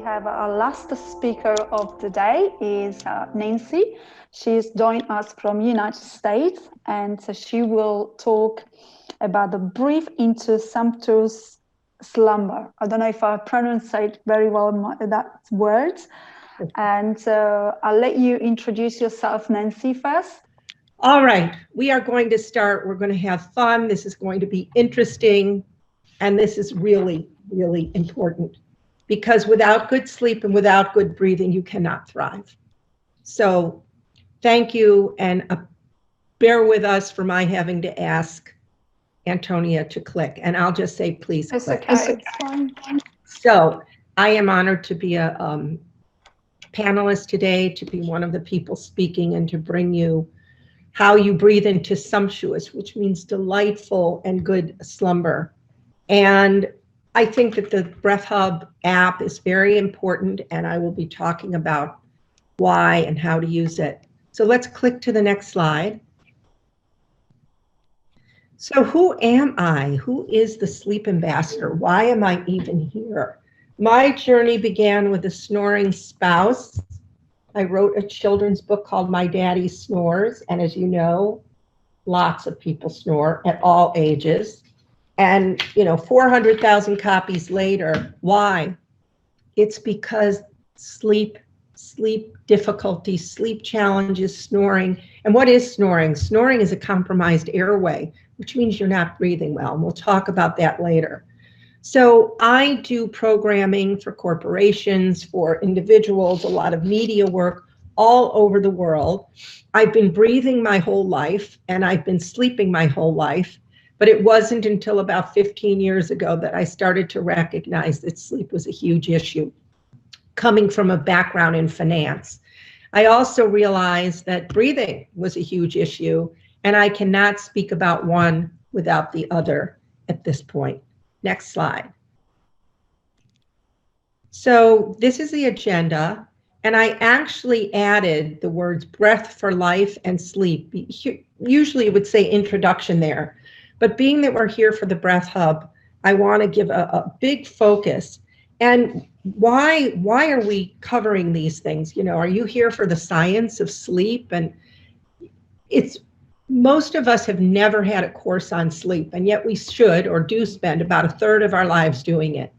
have our last speaker of the day is Nancy. She's joined us from United States, and she will talk about the brief into sumptuous slumber. I don't know if I pronounce it very well, that word. And I'll let you introduce yourself, Nancy, first. All right, we are going to start. We're going to have fun. This is going to be interesting. And this is really, really important, because without good sleep and without good breathing, you cannot thrive. So thank you, and bear with us for my having to ask Antonia to click. And I'll just say, please click. It's okay. It's fine. So I am honored to be a panelist today, to be one of the people speaking, and to bring you how you breathe into sumptuous, which means delightful and good slumber. And I think that the Breath Hub app is very important, and I will be talking about why and how to use it. So let's click to the next slide. So who am I? Who is the sleep ambassador? Why am I even here? My journey began with a snoring spouse. I wrote a children's book called My Daddy Snores, and as you know, lots of people snore at all ages. And, 400,000 copies later. Why? It's because sleep difficulty, sleep challenges, snoring. And what is snoring? Snoring is a compromised airway, which means you're not breathing well. And we'll talk about that later. So I do programming for corporations, for individuals, a lot of media work all over the world. I've been breathing my whole life, and I've been sleeping my whole life. But it wasn't until about 15 years ago that I started to recognize that sleep was a huge issue, coming from a background in finance. I also realized that breathing was a huge issue, and I cannot speak about one without the other at this point. Next slide. So this is the agenda, and I actually added the words breath for life and sleep. Usually it would say introduction there. But being that we're here for the Breath Hub, I want to give a big focus. And why are we covering these things? Are you here for the science of sleep? And most of us have never had a course on sleep, and yet we should or do spend about a third of our lives doing it.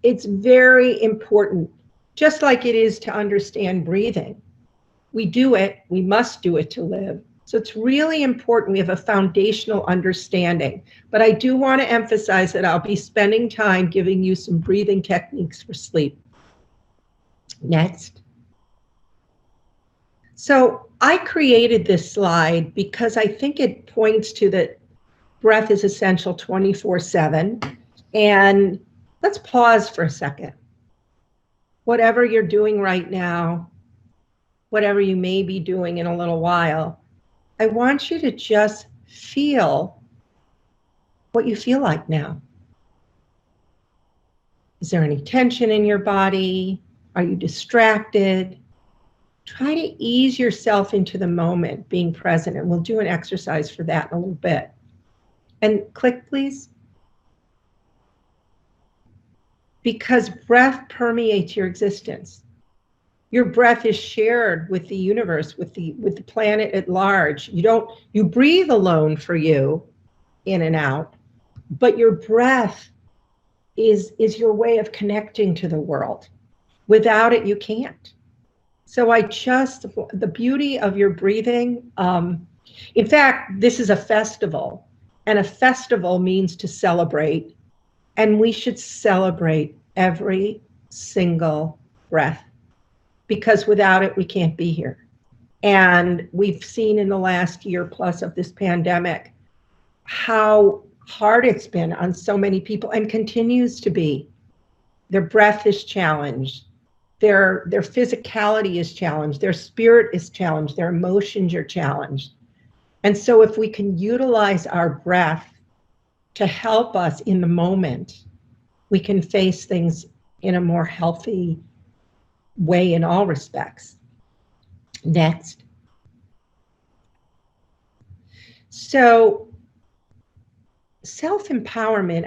It's very important, just like it is to understand breathing. We do it, we must do it to live. So it's really important we have a foundational understanding. But I do want to emphasize that I'll be spending time giving you some breathing techniques for sleep. Next. So I created this slide because I think it points to that breath is essential 24/7. And let's pause for a second. Whatever you're doing right now, whatever you may be doing in a little while, I want you to just feel what you feel like now. Is there any tension in your body? Are you distracted? Try to ease yourself into the moment, being present, and we'll do an exercise for that in a little bit. And click, please. Because breath permeates your existence. Your breath is shared with the universe, with the planet at large. You breathe alone for you, in and out, but your breath is your way of connecting to the world. Without it, you can't. So the beauty of your breathing, in fact, this is a festival, and a festival means to celebrate, and we should celebrate every single breath. Because without it, we can't be here. And we've seen in the last year plus of this pandemic how hard it's been on so many people, and continues to be. Their breath is challenged. Their physicality is challenged. Their spirit is challenged. Their emotions are challenged. And so if we can utilize our breath to help us in the moment, we can face things in a more healthy way in all respects. Next. So self-empowerment,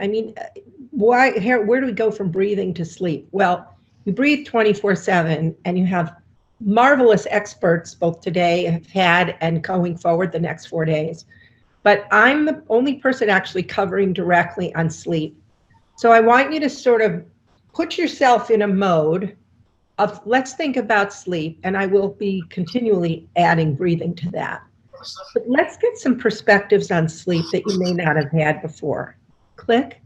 where do we go from breathing to sleep? Well, You breathe 24/7, and you have marvelous experts both today have had and going forward the next 4 days. But I'm the only person actually covering directly on sleep. So I want you to sort of put yourself in a mode of, let's think about sleep, and I will be continually adding breathing to that. But let's get some perspectives on sleep that you may not have had before. Click.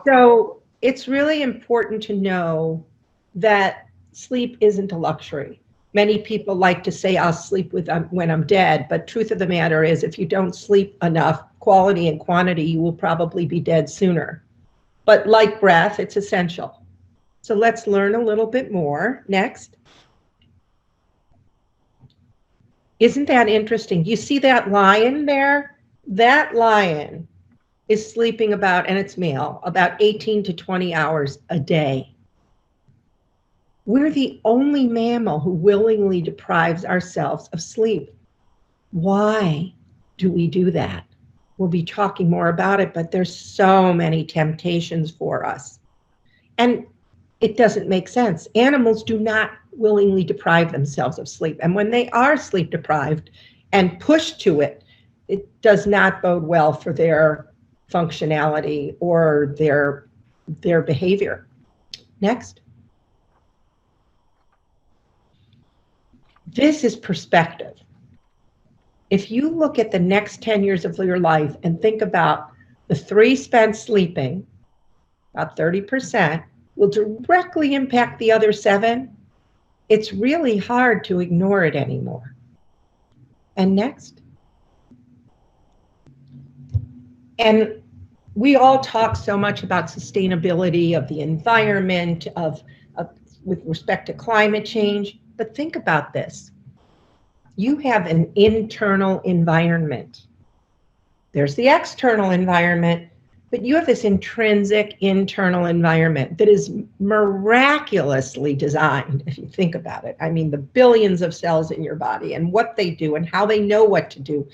So it's really important to know that sleep isn't a luxury. Many people like to say, I'll sleep when I'm dead, but truth of the matter is, if you don't sleep enough, quality and quantity, you will probably be dead sooner. But like breath, it's essential. So let's learn a little bit more. Next. Isn't that interesting? You see that lion there? That lion is sleeping about, and it's male, about 18 to 20 hours a day. We're the only mammal who willingly deprives ourselves of sleep. Why do we do that? We'll be talking more about it, but there's so many temptations for us. And it doesn't make sense. Animals do not willingly deprive themselves of sleep. And when they are sleep deprived and pushed to it, it does not bode well for their functionality or their behavior. Next. This is perspective. If you look at the next 10 years of your life and think about the 3 spent sleeping, about 30%, will directly impact the other 7, it's really hard to ignore it anymore. And next. And we all talk so much about sustainability of the environment, with respect to climate change, but think about this. You have an internal environment. There's the external environment, but you have this intrinsic internal environment that is miraculously designed, if you think about it. I mean, the billions of cells in your body and what they do and how they know what to do.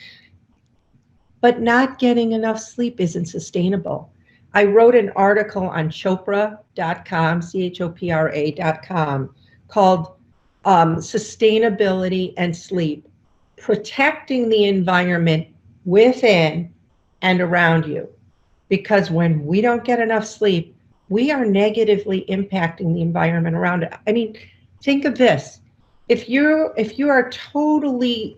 But not getting enough sleep isn't sustainable. I wrote an article on Chopra.com, CHOPRA.com, called Sustainability and Sleep, Protecting the Environment Within and Around You. Because when we don't get enough sleep, we are negatively impacting the environment around it. I mean, think of this. If you are totally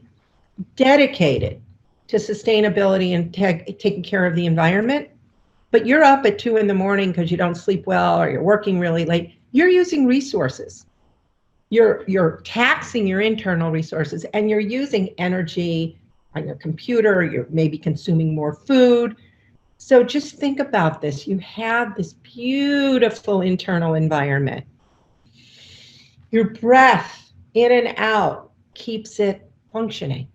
dedicated to sustainability and taking care of the environment, but you're up at 2 in the morning because you don't sleep well or you're working really late, you're using resources. You're taxing your internal resources, and you're using energy on your computer, you're maybe consuming more food. So just think about this. You have this beautiful internal environment. Your breath in and out keeps it functioning.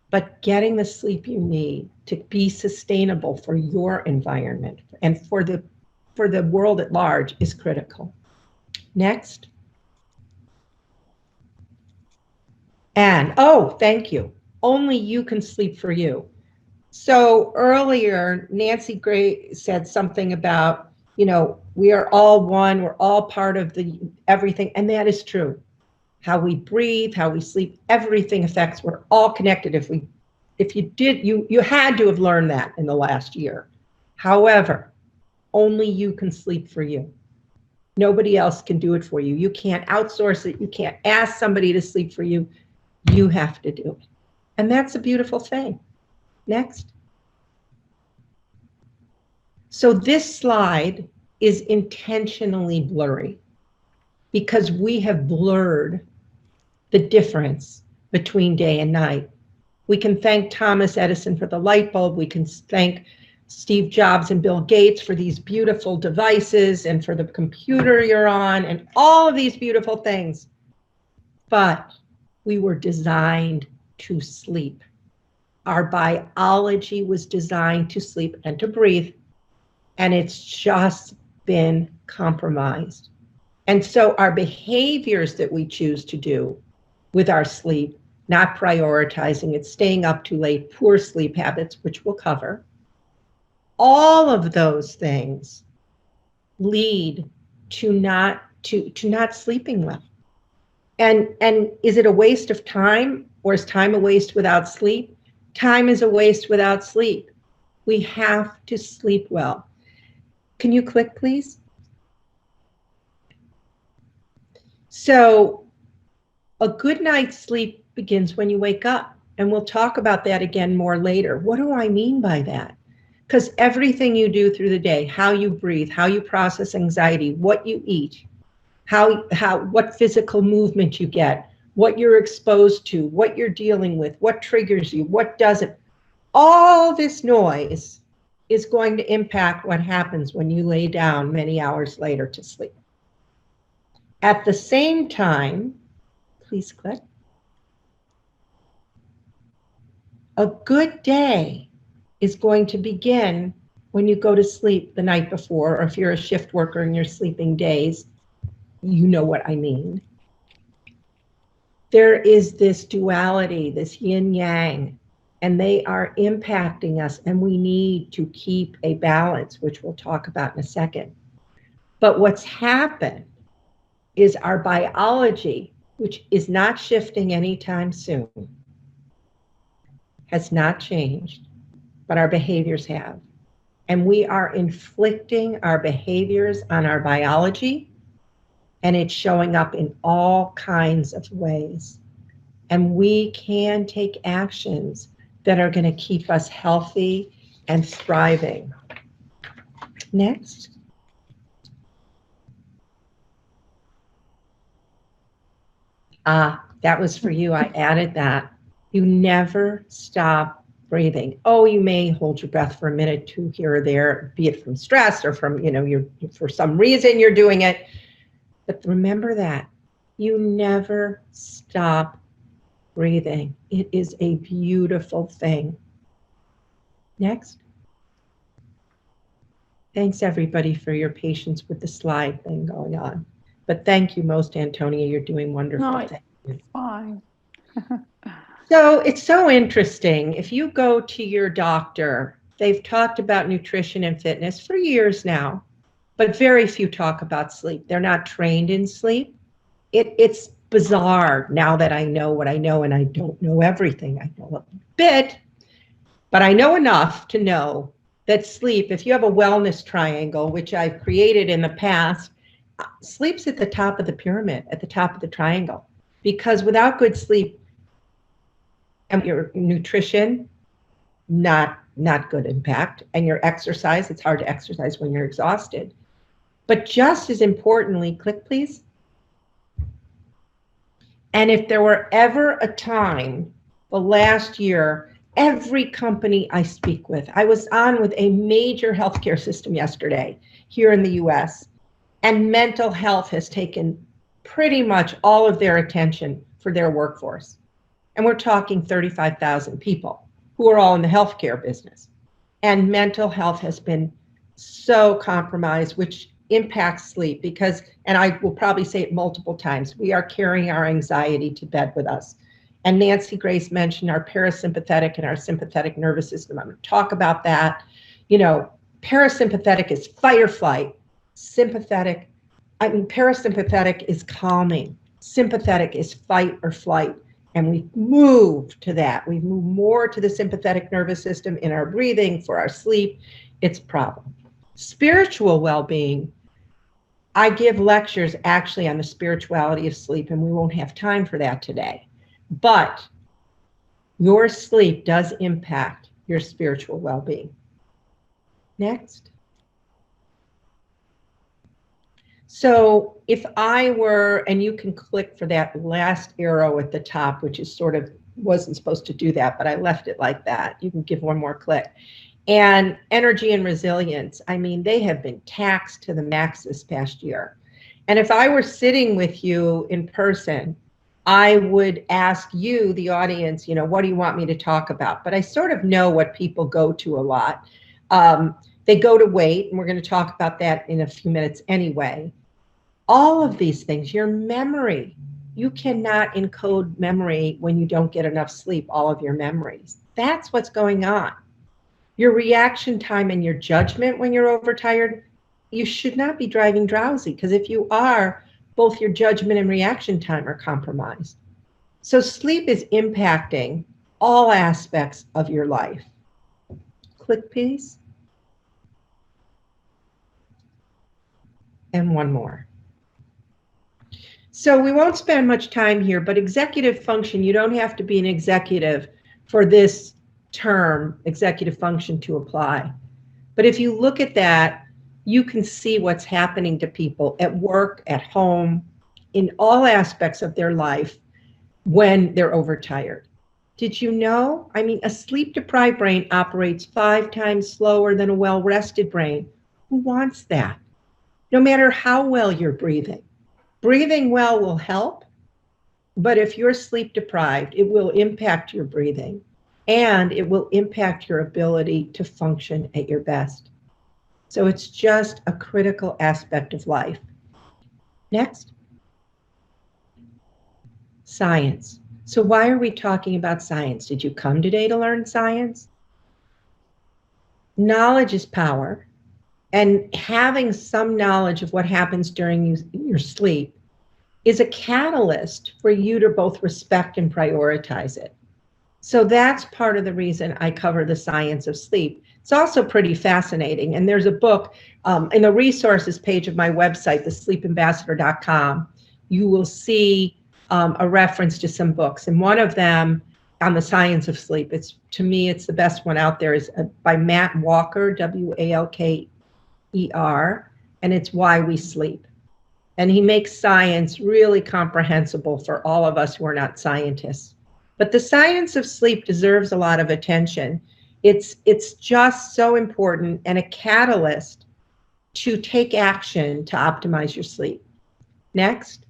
But getting the sleep you need to be sustainable for your environment and for the world at large is critical. Next. And, oh, thank you. Only you can sleep for you. So earlier, Nancy Gray said something about, we are all one, we're all part of everything, and that is true. How we breathe, how we sleep, everything affects, we're all connected. You had to have learned that in the last year. However, only you can sleep for you. Nobody else can do it for you. You can't outsource it. You can't ask somebody to sleep for you. You have to do it. And that's a beautiful thing. Next. So this slide is intentionally blurry because we have blurred the difference between day and night. We can thank Thomas Edison for the light bulb. We can thank Steve Jobs and Bill Gates for these beautiful devices and for the computer you're on and all of these beautiful things. But we were designed to sleep. Our biology was designed to sleep and to breathe, and it's just been compromised. And so our behaviors that we choose to do with our sleep, not prioritizing it, staying up too late, poor sleep habits, which we'll cover, all of those things lead to not sleeping well. And is it a waste of time, or is time a waste without sleep? Time is a waste without sleep. We have to sleep well. Can you click, please? So a good night's sleep begins when you wake up. And we'll talk about that again more later. What do I mean by that? Because everything you do through the day, how you breathe, how you process anxiety, what you eat, what physical movement you get, what you're exposed to, what you're dealing with, what triggers you, what doesn't, all this noise is going to impact what happens when you lay down many hours later to sleep. At the same time, please click. A good day is going to begin when you go to sleep the night before, or if you're a shift worker and you're sleeping days, you know what I mean. There is this duality, this yin yang, and they are impacting us, and we need to keep a balance, which we'll talk about in a second. But what's happened is our biology, which is not shifting anytime soon, has not changed, but our behaviors have. And we are inflicting our behaviors on our biology, and it's showing up in all kinds of ways. And we can take actions that are going to keep us healthy and thriving. Next. That was for you. I added that. You never stop breathing. Oh, you may hold your breath for a minute, two here or there, be it from stress or from, for some reason you're doing it. But remember that you never stop breathing. It is a beautiful thing. Next. Thanks everybody for your patience with the slide thing going on. But thank you most, Antonia. You're doing wonderful. No, it's fine. So it's so interesting. If you go to your doctor, they've talked about nutrition and fitness for years now, but very few talk about sleep. They're not trained in sleep. It's bizarre now that I know what I know, and I don't know everything. I know a bit, but I know enough to know that sleep, if you have a wellness triangle, which I've created in the past, sleep's at the top of the pyramid, at the top of the triangle, because without good sleep, and your nutrition, not good impact, and your exercise, it's hard to exercise when you're exhausted. But just as importantly, click please. And if there were ever a time, the last year, every company I speak with, I was on with a major healthcare system yesterday here in the US, and mental health has taken pretty much all of their attention for their workforce. And we're talking 35,000 people who are all in the healthcare business. And mental health has been so compromised, which impacts sleep because, and I will probably say it multiple times, we are carrying our anxiety to bed with us. And Nancy Grace mentioned our parasympathetic and our sympathetic nervous system. I'm going to talk about that. Parasympathetic is fight or flight. Parasympathetic is calming. Sympathetic is fight or flight. And we've moved to that. We've moved more to the sympathetic nervous system in our breathing, for our sleep. It's a problem. Spiritual well-being. I give lectures actually on the spirituality of sleep, and we won't have time for that today. But your sleep does impact your spiritual well-being. Next. So if I were, and you can click for that last arrow at the top, which is sort of, wasn't supposed to do that, but I left it like that. You can give one more click. And energy and resilience, they have been taxed to the max this past year. And if I were sitting with you in person, I would ask you, the audience, what do you want me to talk about? But I sort of know what people go to a lot. They go to weight, and we're going to talk about that in a few minutes anyway. All of these things, your memory, you cannot encode memory when you don't get enough sleep, all of your memories. That's what's going on. Your reaction time and your judgment when you're overtired, you should not be driving drowsy, because if you are, both your judgment and reaction time are compromised. So sleep is impacting all aspects of your life. Click, please. And one more. So we won't spend much time here, but executive function, you don't have to be an executive for this term, executive function, to apply. But if you look at that, you can see what's happening to people at work, at home, in all aspects of their life when they're overtired. Did you know? I mean, a sleep-deprived brain operates 5 times slower than a well-rested brain. Who wants that? No matter how well you're breathing. Breathing well will help, but if you're sleep deprived, it will impact your breathing and it will impact your ability to function at your best. So it's just a critical aspect of life. Next. Science. So why are we talking about science? Did you come today to learn science? Knowledge is power. And having some knowledge of what happens during your sleep is a catalyst for you to both respect and prioritize it. So that's part of the reason I cover the science of sleep. It's also pretty fascinating. And there's a book in the resources page of my website, thesleepambassador.com. You will see a reference to some books. And one of them on the science of sleep, to me, it's the best one out there, is by Matt Walker, W-A-L-K-E-R, and it's Why We Sleep. And he makes science really comprehensible for all of us who are not scientists. But the science of sleep deserves a lot of attention. It's just so important and a catalyst to take action to optimize your sleep. Next.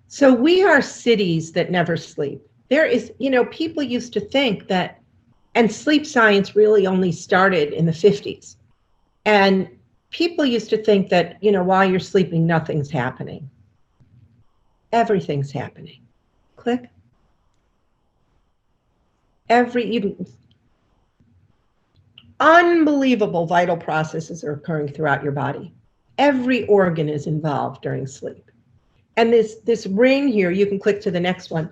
So we are cities that never sleep. There is, people used to think that, and sleep science really only started in the 50s. And people used to think that, while you're sleeping, nothing's happening. Everything's happening. Click. Unbelievable vital processes are occurring throughout your body. Every organ is involved during sleep. And this ring here, you can click to the next one,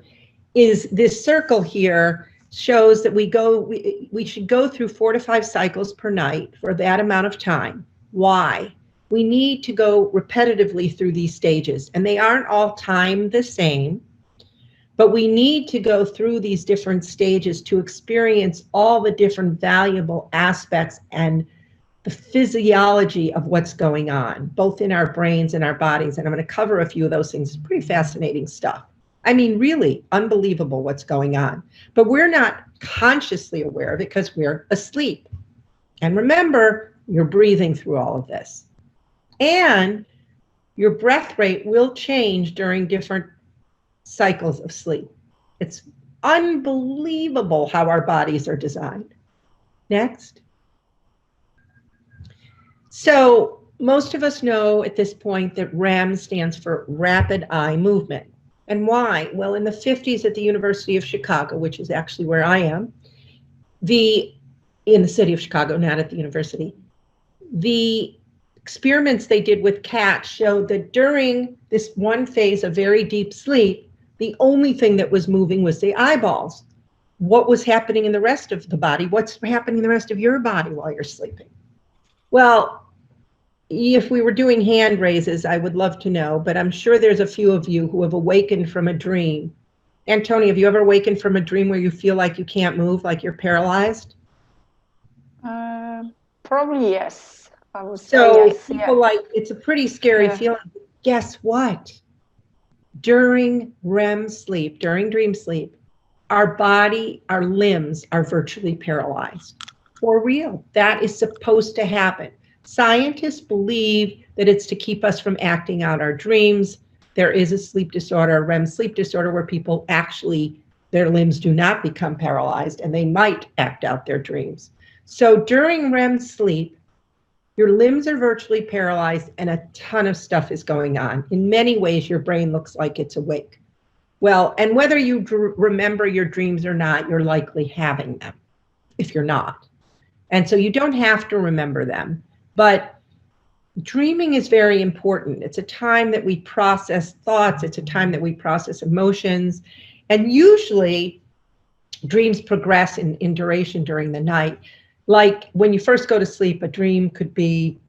is this circle here shows that we should go through 4 to 5 cycles per night for that amount of time. Why? We need to go repetitively through these stages, and they aren't all timed the same, but we need to go through these different stages to experience all the different valuable aspects and the physiology of what's going on, both in our brains and our bodies. And I'm going to cover a few of those things. It's pretty fascinating stuff. I mean, really unbelievable what's going on. But we're not consciously aware of it because we're asleep. And remember, you're breathing through all of this. And your breath rate will change during different cycles of sleep. It's unbelievable how our bodies are designed. Next. So most of us know at this point that REM stands for rapid eye movement. And why? Well, in the 50s at the University of Chicago, which is actually where I am, in the city of Chicago, not at the university, the experiments they did with cats showed that during this one phase of very deep sleep, the only thing that was moving was the eyeballs. What was happening in the rest of the body? What's happening in the rest of your body while you're sleeping? Well, if we were doing hand raises, I would love to know, but I'm sure there's a few of you who have awakened from a dream. Antonia, have you ever awakened from a dream where you feel like you can't move, like you're paralyzed? Probably yes. I would say so yes. People it's a pretty scary feeling. Guess what? During REM sleep, during dream sleep, our body, our limbs are virtually paralyzed. For real. That is supposed to happen. Scientists believe that it's to keep us from acting out our dreams. There is a sleep disorder, a REM sleep disorder, where people actually, their limbs do not become paralyzed and they might act out their dreams. So during REM sleep, your limbs are virtually paralyzed and a ton of stuff is going on. In many ways, your brain looks like it's awake. Well, and whether you remember your dreams or not, you're likely having them if you're not. And so you don't have to remember them. But dreaming is very important. It's a time that we process thoughts. It's a time that we process emotions. And usually dreams progress in duration during the night. Like when you first go to sleep, a dream could be,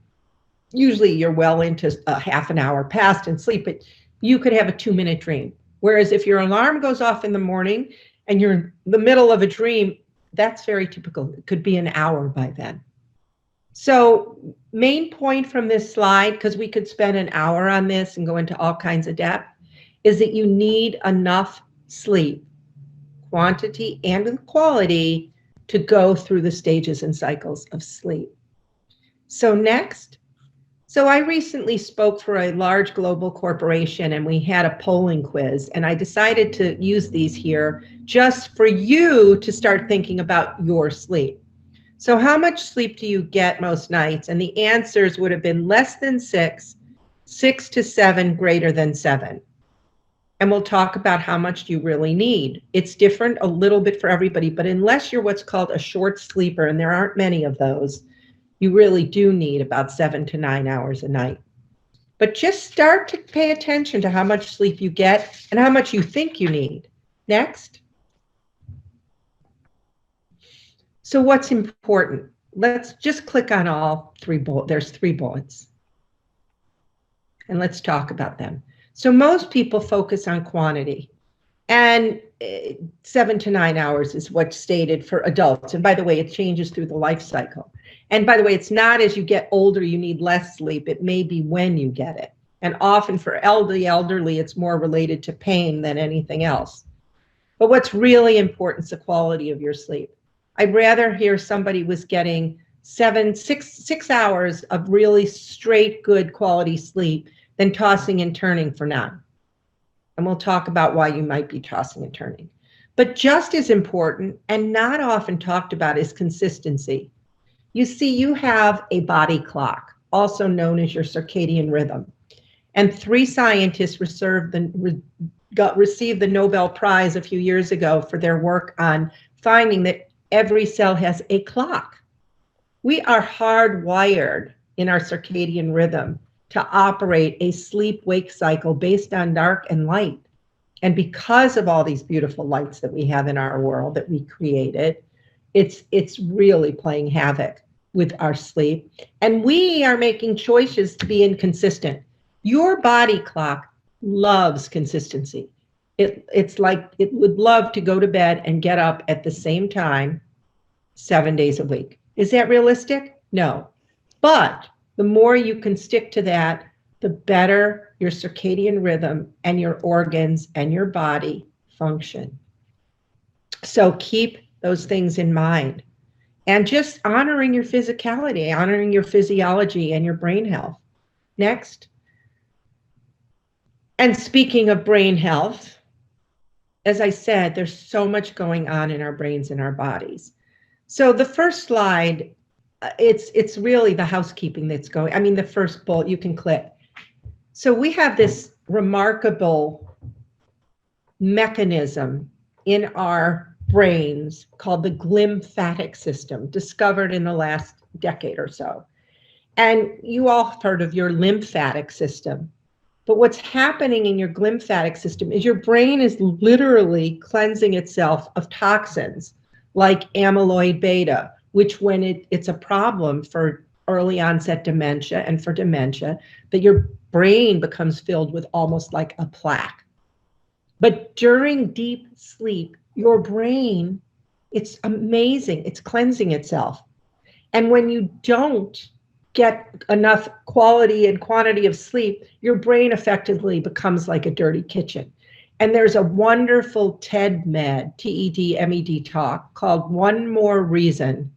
usually you're well into a half an hour past in sleep, but you could have a 2-minute dream. Whereas if your alarm goes off in the morning and you're in the middle of a dream, that's very typical. It could be an hour by then. So main point from this slide, because we could spend an hour on this and go into all kinds of depth, is that you need enough sleep, quantity and quality, to go through the stages and cycles of sleep. So next. So I recently spoke for a large global corporation and we had a polling quiz, and I decided to use these here just for you to start thinking about your sleep. So how much sleep do you get most nights? And the answers would have been less than 6, 6 to 7, greater than 7. And we'll talk about how much you really need. It's different a little bit for everybody, but unless you're what's called a short sleeper, and there aren't many of those, you really do need about 7 to 9 hours a night. But just start to pay attention to how much sleep you get and how much you think you need. Next. So what's important? Let's just click on all 3 bullets. There's 3 bullets. And let's talk about them. So most people focus on quantity. And 7 to 9 hours is what's stated for adults. And by the way, it changes through the life cycle. And by the way, it's not as you get older, you need less sleep. It may be when you get it. And often for elderly, it's more related to pain than anything else. But what's really important is the quality of your sleep. I'd rather hear somebody was getting 6 hours of really straight, good quality sleep than tossing and turning for none. And we'll talk about why you might be tossing and turning. But just as important and not often talked about is consistency. You see, you have a body clock, also known as your circadian rhythm. And 3 scientists received the Nobel Prize a few years ago for their work on finding that every cell has a clock. We are hardwired in our circadian rhythm to operate a sleep-wake cycle based on dark and light. And because of all these beautiful lights that we have in our world that we created, it's really playing havoc with our sleep. And we are making choices to be inconsistent. Your body clock loves consistency. It's like it would love to go to bed and get up at the same time 7 days a week. Is that realistic? No. But the more you can stick to that, the better your circadian rhythm and your organs and your body function. So keep those things in mind. And just honoring your physicality, honoring your physiology and your brain health. Next. And speaking of brain health, as I said, there's so much going on in our brains and our bodies. So the first slide, it's really the housekeeping that's going. I mean, the first bullet, you can click. So we have this remarkable mechanism in our brains called the glymphatic system, discovered in the last decade or so. And you all have heard of your lymphatic system. But what's happening in your glymphatic system is your brain is literally cleansing itself of toxins like amyloid beta, which when it's a problem for early onset dementia and for dementia, that your brain becomes filled with almost like a plaque. But during deep sleep, your brain, it's amazing, it's cleansing itself. And when you don't get enough quality and quantity of sleep, your brain effectively becomes like a dirty kitchen. And there's a wonderful TED-Med, T-E-D-M-E-D talk called One More Reason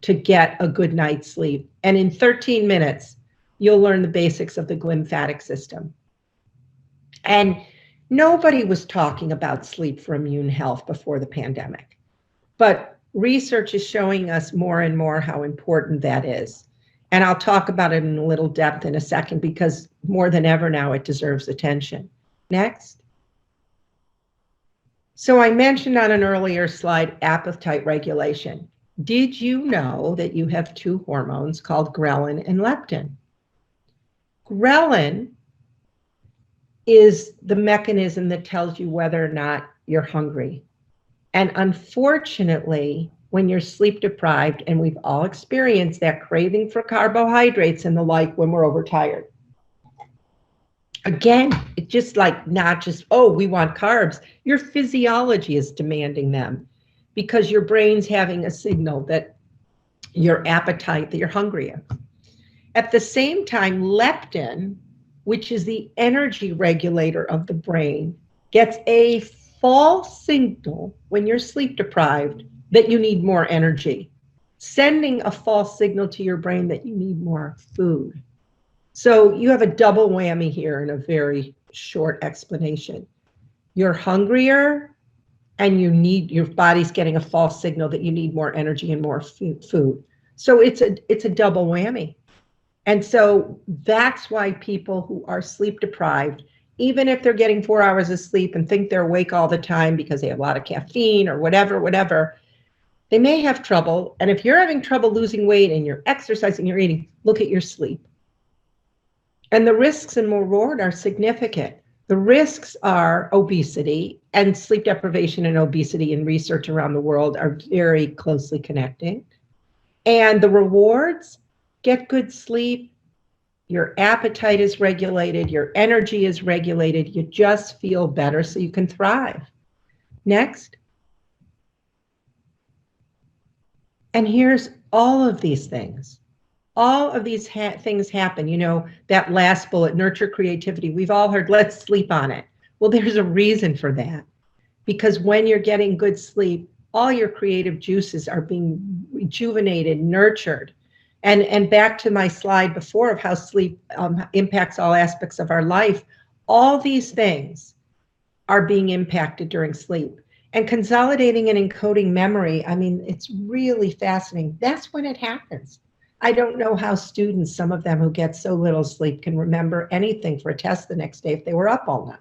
to Get a Good Night's Sleep. And in 13 minutes, you'll learn the basics of the glymphatic system. And nobody was talking about sleep for immune health before the pandemic. But research is showing us more and more how important that is. And I'll talk about it in a little depth in a second, because more than ever now it deserves attention. Next. So I mentioned on an earlier slide appetite regulation. Did you know that you have two hormones called ghrelin and leptin? Ghrelin is the mechanism that tells you whether or not you're hungry. And unfortunately, when you're sleep deprived, and we've all experienced that craving for carbohydrates and the like when we're overtired. Again, it's just like not just, oh, we want carbs. Your physiology is demanding them because your brain's having a signal that your appetite, that you're hungry. At the same time, leptin, which is the energy regulator of the brain, gets a false signal when you're sleep deprived that you need more energy, sending a false signal to your brain that you need more food. So you have a double whammy here in a very short explanation. You're hungrier and your body's getting a false signal that you need more energy and more food. So it's a double whammy. And so that's why people who are sleep deprived, even if they're getting 4 hours of sleep and think they're awake all the time because they have a lot of caffeine or whatever, they may have trouble. And if you're having trouble losing weight and you're exercising, you're eating, look at your sleep. And the risks and reward are significant. The risks are obesity, and sleep deprivation and obesity in research around the world are very closely connected. And the rewards, get good sleep, your appetite is regulated, your energy is regulated, you just feel better so you can thrive. Next. And here's all of these things. All of these things happen. You know, that last bullet, nurture creativity. We've all heard, let's sleep on it. Well, there's a reason for that. Because when you're getting good sleep, all your creative juices are being rejuvenated, nurtured. And back to my slide before of how sleep impacts all aspects of our life, all these things are being impacted during sleep. And consolidating and encoding memory, I mean, it's really fascinating. That's when it happens. I don't know how students, some of them who get so little sleep, can remember anything for a test the next day if they were up all night.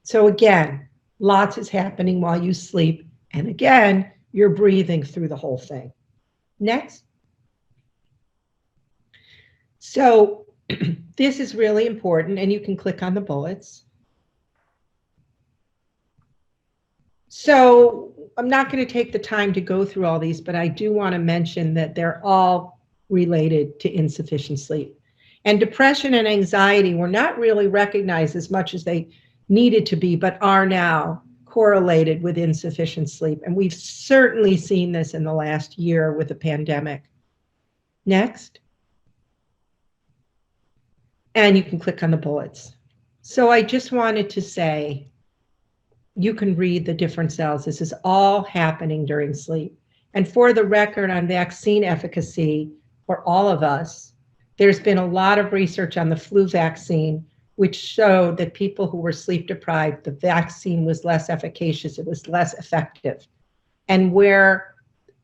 So again, lots is happening while you sleep. And again, you're breathing through the whole thing. Next. So this is really important, and you can click on the bullets. So I'm not going to take the time to go through all these, but I do want to mention that they're all related to insufficient sleep. And depression and anxiety were not really recognized as much as they needed to be, but are now correlated with insufficient sleep. And we've certainly seen this in the last year with the pandemic. Next. And you can click on the bullets. So I just wanted to say, you can read the different cells. This is all happening during sleep. And for the record on vaccine efficacy for all of us, there's been a lot of research on the flu vaccine, which showed that people who were sleep deprived, the vaccine was less efficacious, it was less effective. And where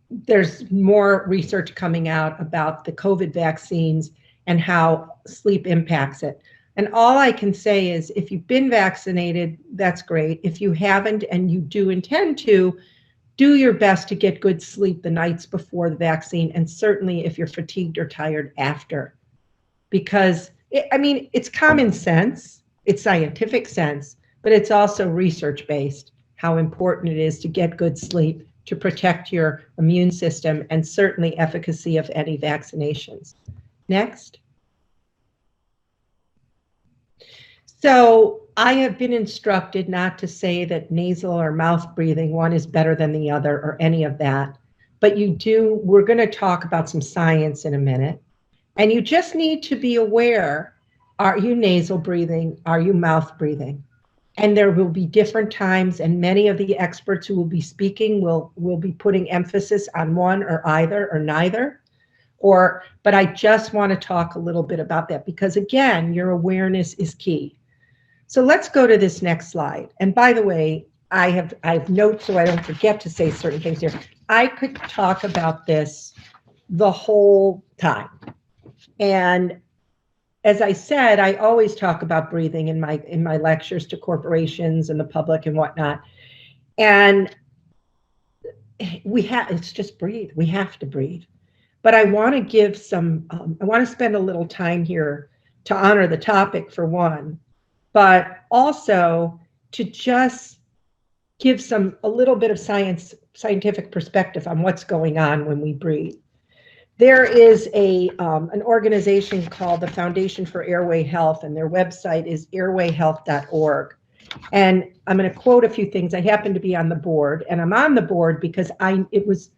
there's more research coming out about the COVID vaccines and how sleep impacts it. And all I can say is, if you've been vaccinated, that's great. If you haven't and you do intend to, do your best to get good sleep the nights before the vaccine, and certainly if you're fatigued or tired after. Because, it's common sense, it's scientific sense, but it's also research-based, how important it is to get good sleep to protect your immune system and certainly efficacy of any vaccinations. Next. So I have been instructed not to say that nasal or mouth breathing, one is better than the other or any of that, but we're going to talk about some science in a minute. And you just need to be aware, are you nasal breathing? Are you mouth breathing? And there will be different times, and many of the experts who will be speaking will be putting emphasis on one or either or neither. But I just want to talk a little bit about that because, again, your awareness is key. So let's go to this next slide. And by the way, I have notes so I don't forget to say certain things here. I could talk about this the whole time. And as I said, I always talk about breathing in my lectures to corporations and the public and whatnot. And it's just breathe. We have to breathe. But I want to give some, I want to spend a little time here to honor the topic for one, but also to just give a little bit of scientific perspective on what's going on when we breathe. There is an organization called the Foundation for Airway Health, and their website is airwayhealth.org. And I'm going to quote a few things. I happen to be on the board, and I'm on the board because it was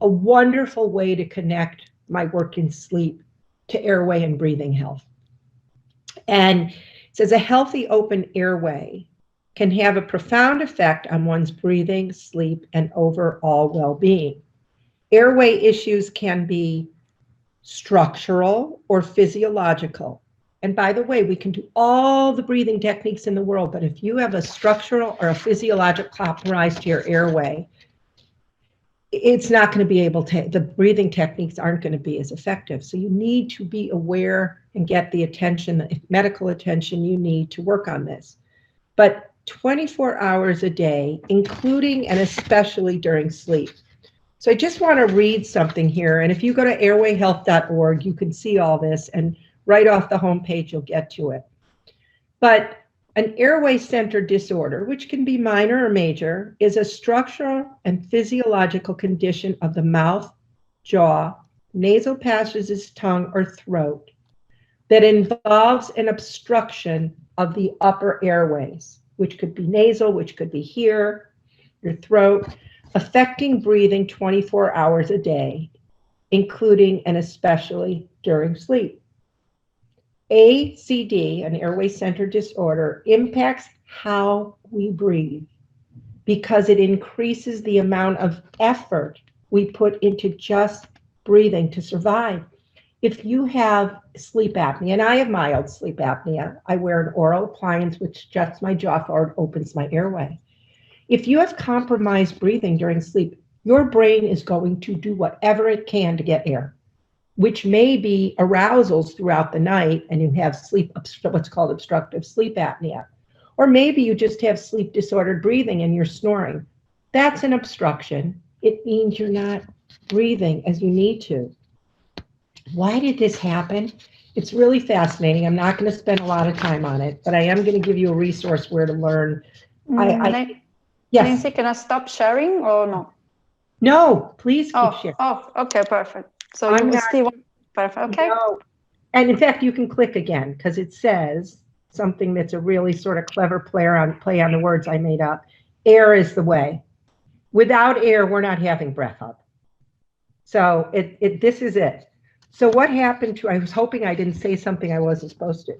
a wonderful way to connect my work in sleep to airway and breathing health. And it says a healthy open airway can have a profound effect on one's breathing, sleep, and overall well-being. Airway issues can be structural or physiological. And by the way, we can do all the breathing techniques in the world, but if you have a structural or a physiological compromise to your airway, it's not going to be able to, the breathing techniques aren't going to be as effective. So you need to be aware and get the attention, the medical attention you need to work on this. But 24 hours a day, including and especially during sleep. So I just want to read something here. And if you go to airwayhealth.org, you can see all this, and right off the homepage, you'll get to it. But an airway center disorder, which can be minor or major, is a structural and physiological condition of the mouth, jaw, nasal passages, tongue, or throat that involves an obstruction of the upper airways, which could be nasal, which could be here, your throat, affecting breathing 24 hours a day, including and especially during sleep. ACD, an airway center disorder, impacts how we breathe because it increases the amount of effort we put into just breathing to survive. If you have sleep apnea, and I have mild sleep apnea, I wear an oral appliance which juts my jaw forward, opens my airway. If you have compromised breathing during sleep, your brain is going to do whatever it can to get air, which may be arousals throughout the night and you have what's called obstructive sleep apnea. Or maybe you just have sleep disordered breathing and you're snoring. That's an obstruction. It means you're not breathing as you need to. Why did this happen? It's really fascinating. I'm not going to spend a lot of time on it, but I am going to give you a resource where to learn. Yes. Nancy, can I stop sharing or no? No, please keep sharing. Oh, okay, perfect. So you still want, perfect, okay. No. And in fact, you can click again because it says something that's a really sort of clever play on the words I made up. Air is the way. Without air, we're not having breath up. So this is it. So what happened I was hoping I didn't say something I wasn't supposed to.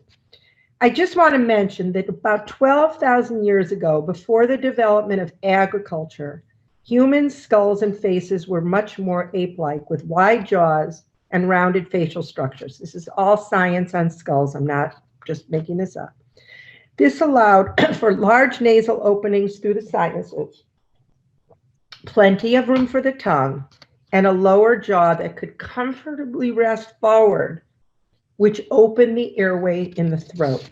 I just want to mention that about 12,000 years ago, before the development of agriculture, human skulls and faces were much more ape-like with wide jaws and rounded facial structures. This is all science on skulls. I'm not just making this up. This allowed for large nasal openings through the sinuses, plenty of room for the tongue, and a lower jaw that could comfortably rest forward, which opened the airway in the throat.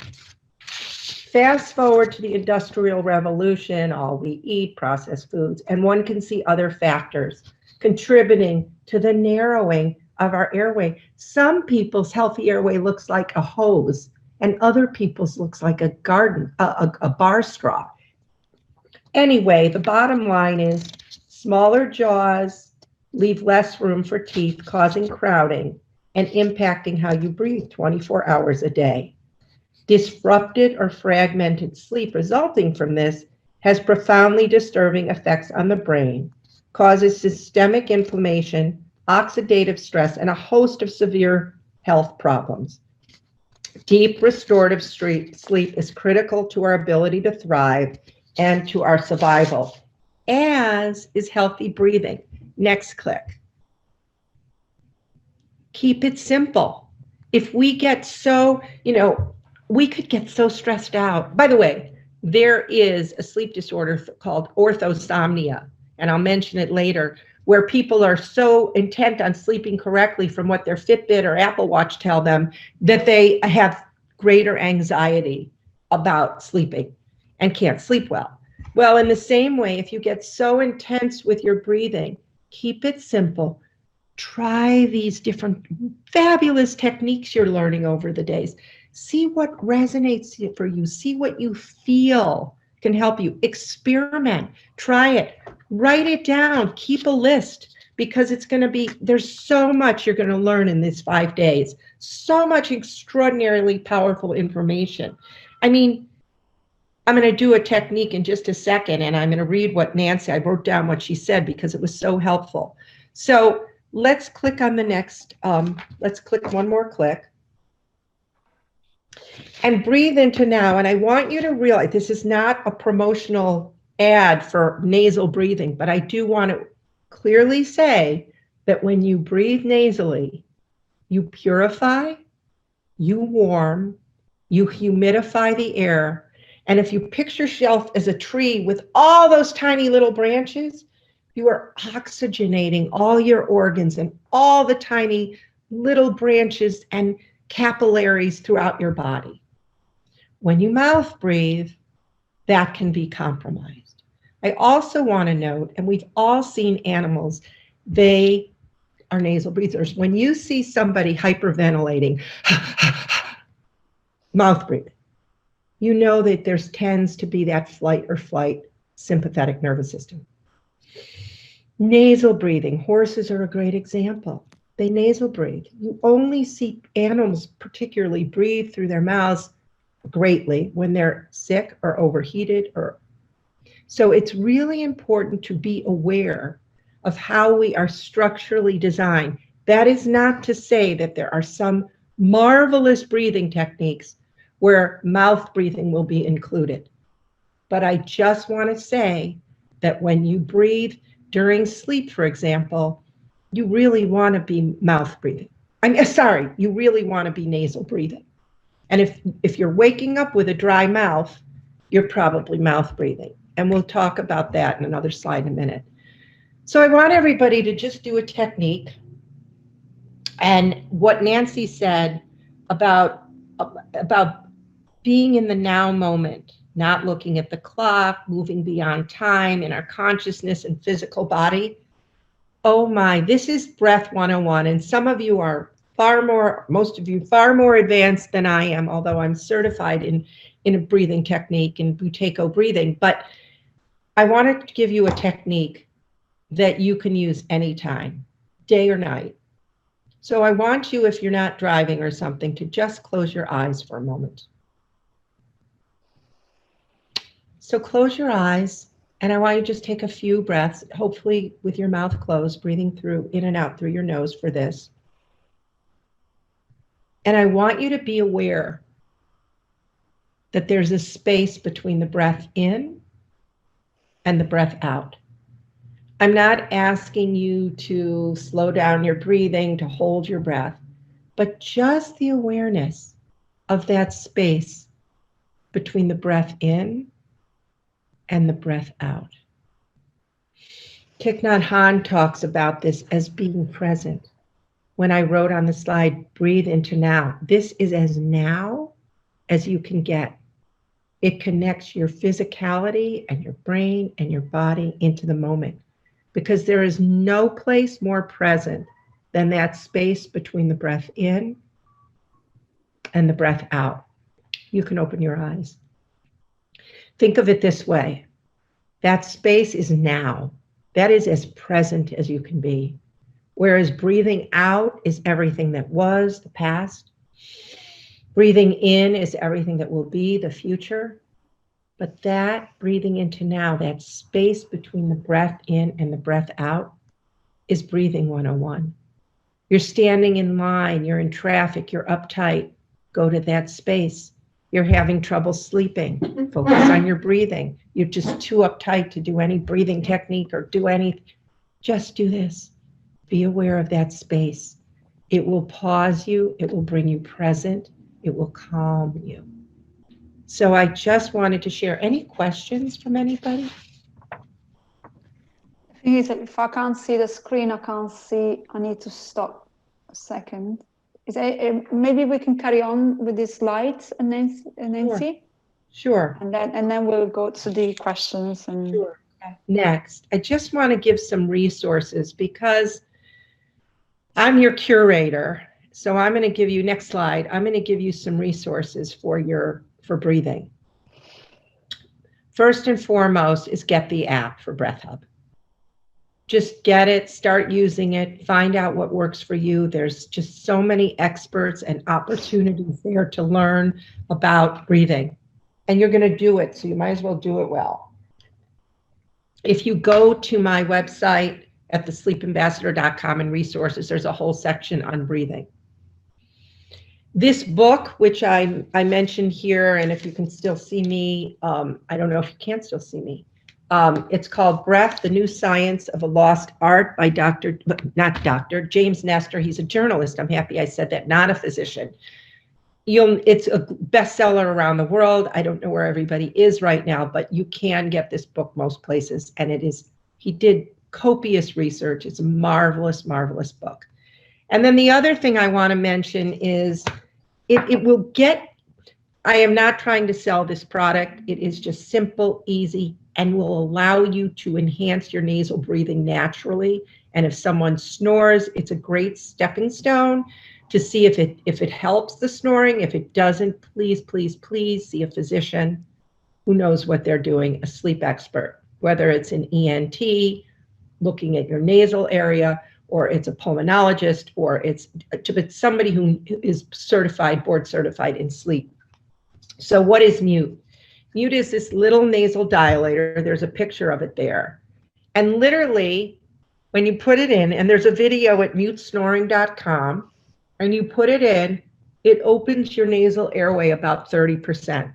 Fast forward to the Industrial Revolution, all we eat, processed foods, and one can see other factors contributing to the narrowing of our airway. Some people's healthy airway looks like a hose, and other people's looks like a bar straw. Anyway, the bottom line is smaller jaws leave less room for teeth, causing crowding and impacting how you breathe 24 hours a day. Disrupted or fragmented sleep resulting from this has profoundly disturbing effects on the brain, causes systemic inflammation, oxidative stress, and a host of severe health problems. Deep restorative sleep is critical to our ability to thrive and to our survival, as is healthy breathing. Next click. Keep it simple. If we get so, we could get so stressed out. By the way, there is a sleep disorder called orthosomnia, and I'll mention it later, where people are so intent on sleeping correctly from what their Fitbit or Apple Watch tell them that they have greater anxiety about sleeping and can't sleep well. Well, in the same way, if you get so intense with your breathing, keep it simple. Try these different fabulous techniques you're learning over the days. See what resonates for you. See what you feel can help you. Experiment. Try it. Write it down. Keep a list, because it's going to be, there's so much you're going to learn in these 5 days. So much extraordinarily powerful information. I mean, I'm going to do a technique in just a second, and I'm going to read what Nancy, I wrote down what she said because it was so helpful. So let's click on the next, let's click one more click. And breathe into now. And I want you to realize this is not a promotional ad for nasal breathing, but I do want to clearly say that when you breathe nasally, you purify, you warm, you humidify the air. And if you picture yourself as a tree with all those tiny little branches, you are oxygenating all your organs and all the tiny little branches and capillaries throughout your body. When you mouth breathe, that can be compromised. I also want to note, and we've all seen animals, they are nasal breathers. When you see somebody hyperventilating, mouth breathe, you know that there tends to be that flight or flight sympathetic nervous system. Nasal breathing, horses are a great example. They nasal breathe. You only see animals particularly breathe through their mouths greatly when they're sick or overheated. So it's really important to be aware of how we are structurally designed. That is not to say that there are some marvelous breathing techniques where mouth breathing will be included. But I just want to say that when you breathe during sleep, for example, you really want to be mouth breathing. You really want to be nasal breathing. And if you're waking up with a dry mouth, you're probably mouth breathing. And we'll talk about that in another slide in a minute. So I want everybody to just do a technique. And what Nancy said about being in the now moment, not looking at the clock, moving beyond time in our consciousness and physical body. Oh my, this is breath 101. And some of you are most of you far more advanced than I am, although I'm certified in a breathing technique, in Buteyko breathing. But I wanted to give you a technique that you can use anytime, day or night. So I want you, if you're not driving or something, to just close your eyes for a moment. So close your eyes, and I want you to just take a few breaths, hopefully with your mouth closed, breathing through in and out through your nose for this. And I want you to be aware that there's a space between the breath in and the breath out. I'm not asking you to slow down your breathing, to hold your breath, but just the awareness of that space between the breath in and the breath out. Thich Nhat Hanh talks about this as being present. When I wrote on the slide, breathe into now, this is as now as you can get. It connects your physicality and your brain and your body into the moment, because there is no place more present than that space between the breath in and the breath out. You can open your eyes. Think of it this way. That space is now. That is as present as you can be. Whereas breathing out is everything that was, the past. Breathing in is everything that will be, the future. But that breathing into now, that space between the breath in and the breath out, is breathing 101. You're standing in line, you're in traffic, you're uptight, go to that space. You're having trouble sleeping, focus on your breathing. You're just too uptight to do any breathing technique or do anything. Just do this. Be aware of that space. It will pause you, it will bring you present, it will calm you. So I just wanted to share. Any questions from anybody? The thing is that if I can't see the screen, I need to stop a second. Maybe we can carry on with these slides, Nancy? Sure. Sure. And then we'll go to the questions. And sure. Next, I just want to give some resources because I'm your curator. So I'm going to give you, next slide, I'm going to give you some resources for breathing. First and foremost is get the app for Breath Hub. Just get it, start using it, find out what works for you. There's just so many experts and opportunities there to learn about breathing. And you're going to do it, so you might as well do it well. If you go to my website at thesleepambassador.com and resources, there's a whole section on breathing. This book, which I mentioned here, and if you can still see me, I don't know if you can still see me. It's called Breath, The New Science of a Lost Art by James Nestor. He's a journalist. I'm happy I said that, not a physician. It's a bestseller around the world. I don't know where everybody is right now, but you can get this book most places. And he did copious research. It's a marvelous, marvelous book. And then the other thing I want to mention is it will get, I am not trying to sell this product. It is just simple, easy, and will allow you to enhance your nasal breathing naturally. And if someone snores, it's a great stepping stone to see if it helps the snoring. If it doesn't, please, please, please see a physician who knows what they're doing, a sleep expert, whether it's an ENT looking at your nasal area, or it's a pulmonologist, or it's somebody who is certified, board certified in sleep. So what is Mute? Mute is this little nasal dilator. There's a picture of it there. And literally, when you put it in, and there's a video at mutesnoring.com, and you put it in, it opens your nasal airway about 30%.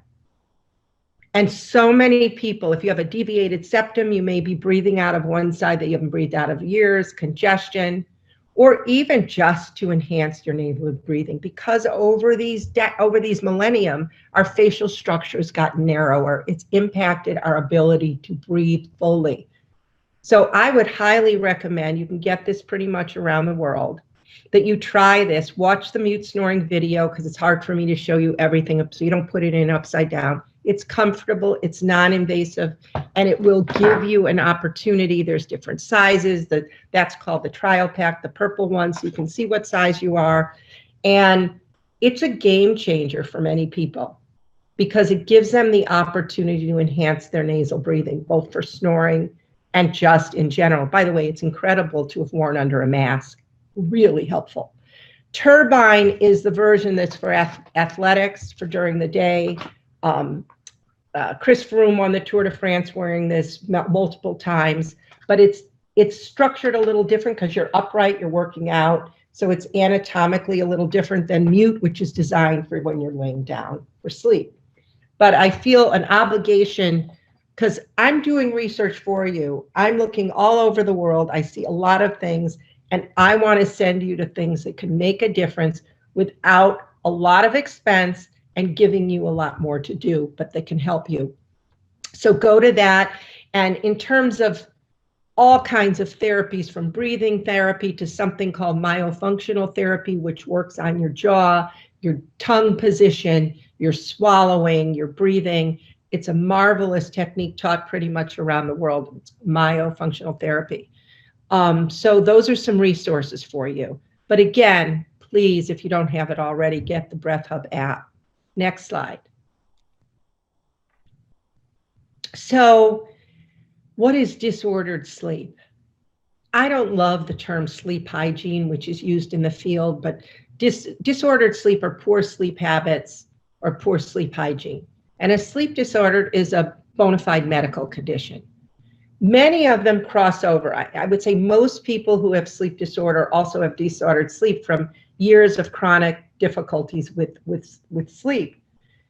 And so many people, if you have a deviated septum, you may be breathing out of one side that you haven't breathed out of years, congestion, or even just to enhance your nasal breathing, because over these millennium, our facial structures got narrower. It's impacted our ability to breathe fully. So I would highly recommend, you can get this pretty much around the world, that you try this. Watch the Mute Snoring video, because it's hard for me to show you everything, so you don't put it in upside down. It's comfortable, it's non-invasive, and it will give you an opportunity. There's different sizes. That's called the trial pack, the purple one, so you can see what size you are. And it's a game changer for many people, because it gives them the opportunity to enhance their nasal breathing, both for snoring and just in general. By the way, it's incredible to have worn under a mask. Really helpful. Turbine is the version that's for athletics, for during the day. Chris Froome won the Tour de France wearing this multiple times, but it's structured a little different because you're upright, you're working out. So it's anatomically a little different than Mute, which is designed for when you're laying down for sleep. But I feel an obligation, because I'm doing research for you. I'm looking all over the world. I see a lot of things, and I want to send you to things that can make a difference without a lot of expense and giving you a lot more to do, but that can help you. So go to that. And in terms of all kinds of therapies, from breathing therapy to something called myofunctional therapy, which works on your jaw, your tongue position, your swallowing, your breathing. It's a marvelous technique taught pretty much around the world. It's myofunctional therapy. So those are some resources for you. But again, please, if you don't have it already, get the Breath Hub app. Next slide. So what is disordered sleep? I don't love the term sleep hygiene, which is used in the field, but disordered sleep are poor sleep habits or poor sleep hygiene. And a sleep disorder is a bona fide medical condition. Many of them cross over. I would say most people who have sleep disorder also have disordered sleep from years of chronic difficulties with sleep.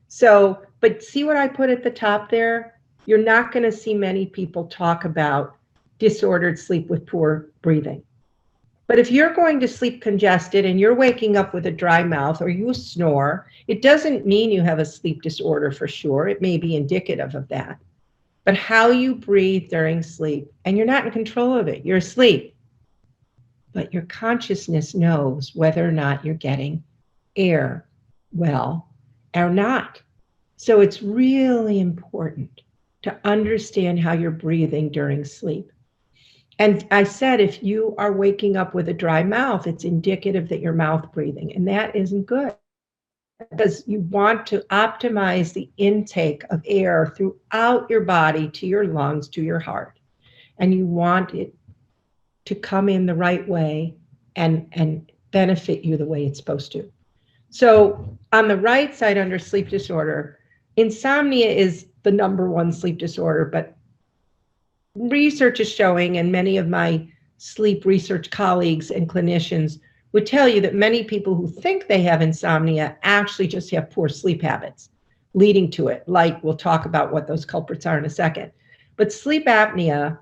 So, but see what I put at the top there? You're not going to see many people talk about disordered sleep with poor breathing. But if you're going to sleep congested and you're waking up with a dry mouth or you snore, it doesn't mean you have a sleep disorder for sure. It may be indicative of that. But how you breathe during sleep, and you're not in control of it, you're asleep. But your consciousness knows whether or not you're getting air well or not. So it's really important to understand how you're breathing during sleep. And I said, if you are waking up with a dry mouth, it's indicative that you're mouth breathing, and that isn't good, because you want to optimize the intake of air throughout your body to your lungs, to your heart. And you want it to come in the right way and benefit you the way it's supposed to. So on the right side under sleep disorder, insomnia is the number one sleep disorder, but research is showing, and many of my sleep research colleagues and clinicians would tell you that many people who think they have insomnia actually just have poor sleep habits leading to it. Like, we'll talk about what those culprits are in a second. But sleep apnea,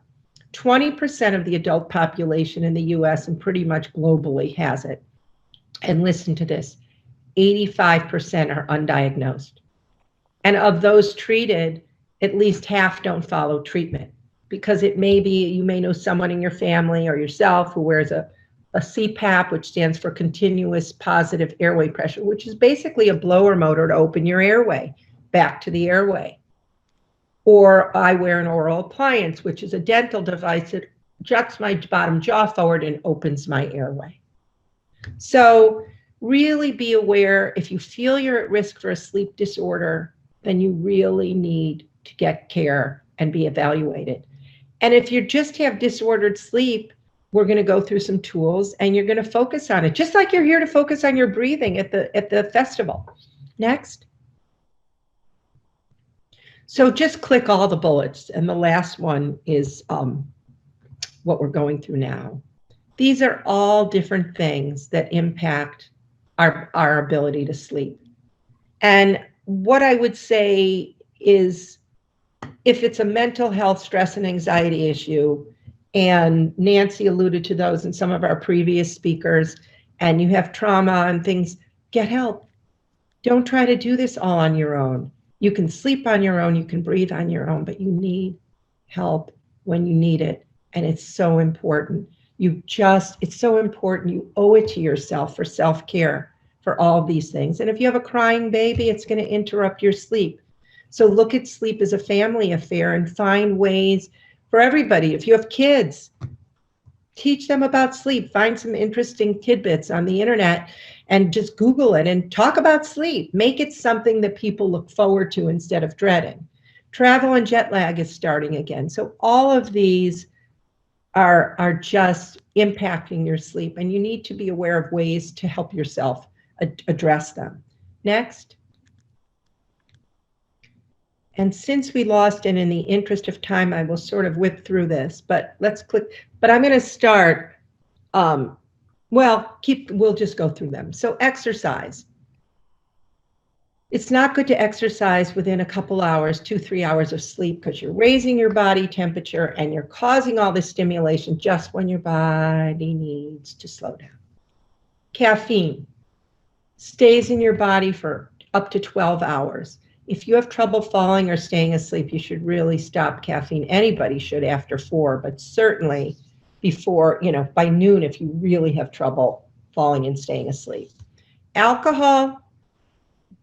20% of the adult population in the US and pretty much globally has it. And listen to this, 85% are undiagnosed. And of those treated, at least half don't follow treatment, because it may be, you may know someone in your family or yourself who wears a CPAP, which stands for continuous positive airway pressure, which is basically a blower motor to open your airway back to the airway. Or I wear an oral appliance, which is a dental device that juts my bottom jaw forward and opens my airway. So really be aware, if you feel you're at risk for a sleep disorder, then you really need to get care and be evaluated. And if you just have disordered sleep, we're going to go through some tools and you're going to focus on it, just like you're here to focus on your breathing at the festival. Next. So just click all the bullets, and the last one is what we're going through now. These are all different things that impact our ability to sleep. And what I would say is, if it's a mental health, stress, and anxiety issue, and Nancy alluded to those in some of our previous speakers, and you have trauma and things, get help. Don't try to do this all on your own. You can sleep on your own, you can breathe on your own, but you need help when you need it. And it's so important. It's so important. You owe it to yourself for self-care for all of these things. And if you have a crying baby, it's going to interrupt your sleep. So look at sleep as a family affair and find ways for everybody. If you have kids, teach them about sleep. Find some interesting tidbits on the internet and just Google it and talk about sleep. Make it something that people look forward to instead of dreading. Travel and jet lag is starting again. So all of these are just impacting your sleep, and you need to be aware of ways to help yourself address them. Next. And since we lost, and in the interest of time, I will sort of whip through this, but let's click. But I'm going to start, we'll just go through them. So exercise. It's not good to exercise within a couple hours, 2-3 hours of sleep, because you're raising your body temperature and you're causing all this stimulation just when your body needs to slow down. Caffeine stays in your body for up to 12 hours. If you have trouble falling or staying asleep, you should really stop caffeine. Anybody should after 4, but certainly before, by noon if you really have trouble falling and staying asleep. Alcohol,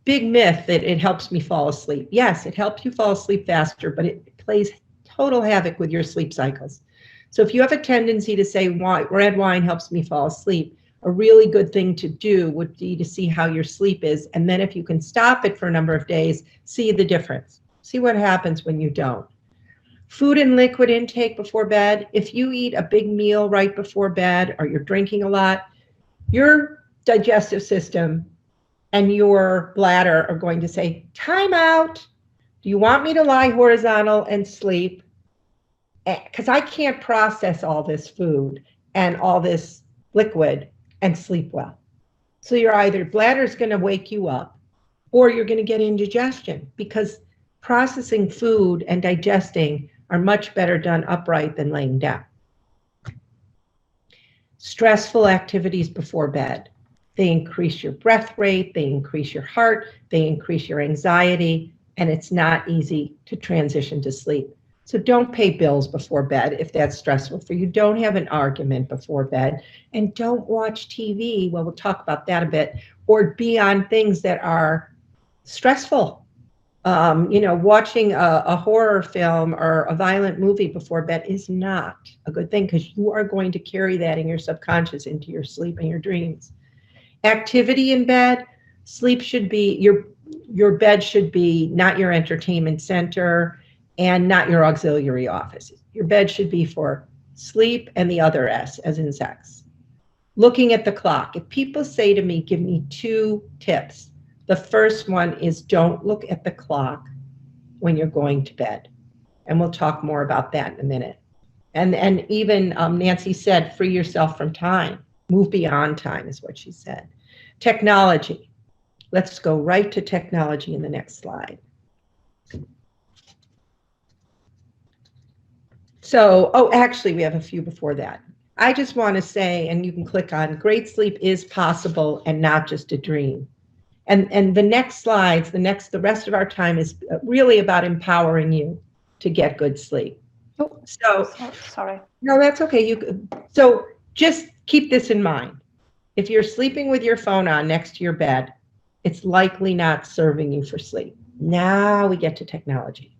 big myth that it helps me fall asleep. Yes, it helps you fall asleep faster, but it plays total havoc with your sleep cycles. So if you have a tendency to say red wine helps me fall asleep, a really good thing to do would be to see how your sleep is. And then if you can stop it for a number of days, see the difference. See what happens when you don't. Food and liquid intake before bed. If you eat a big meal right before bed, or you're drinking a lot, your digestive system and your bladder are going to say, time out. Do you want me to lie horizontal and sleep? Because I can't process all this food and all this liquid and sleep well. So your either bladder's going to wake you up, or you're going to get indigestion, because processing food and digesting are much better done upright than laying down. Stressful activities before bed. They increase your breath rate, they increase your heart, they increase your anxiety, and it's not easy to transition to sleep. So don't pay bills before bed if that's stressful for you. Don't have an argument before bed, and don't watch TV. Well, we'll talk about that a bit, or be on things that are stressful. Watching a horror film or a violent movie before bed is not a good thing, because you are going to carry that in your subconscious into your sleep and your dreams. Activity in bed, sleep should be, your bed should be not your entertainment center and not your auxiliary office. Your bed should be for sleep and the other S, as in sex. Looking at the clock. If people say to me, give me 2 tips. The first one is don't look at the clock when you're going to bed. And we'll talk more about that in a minute. And even Nancy said, free yourself from time. Move beyond time is what she said. Technology. Let's go right to technology in the next slide. So, actually, we have a few before that. I just want to say, and you can click on, great sleep is possible and not just a dream. And the next slides, the rest of our time is really about empowering you to get good sleep. Oh, so sorry. No, that's okay. So just keep this in mind. If you're sleeping with your phone on next to your bed, it's likely not serving you for sleep. Now we get to technology.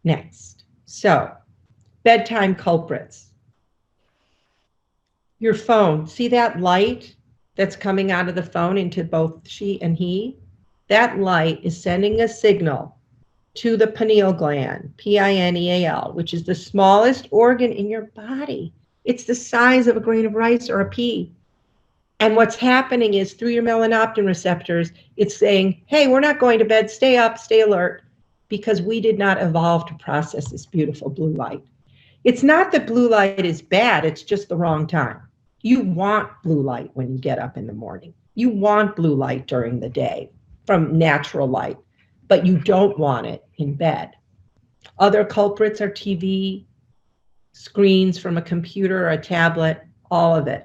Next. So, bedtime culprits. Your phone, see that light that's coming out of the phone into both she and he? That light is sending a signal to the pineal gland, pineal, which is the smallest organ in your body. It's the size of a grain of rice or a pea. And what's happening is through your melanoptin receptors, it's saying, hey, we're not going to bed, stay up, stay alert, because we did not evolve to process this beautiful blue light. It's not that blue light is bad, it's just the wrong time. You want blue light when you get up in the morning. You want blue light during the day from natural light, but you don't want it in bed. Other culprits are TV, screens from a computer or a tablet, all of it.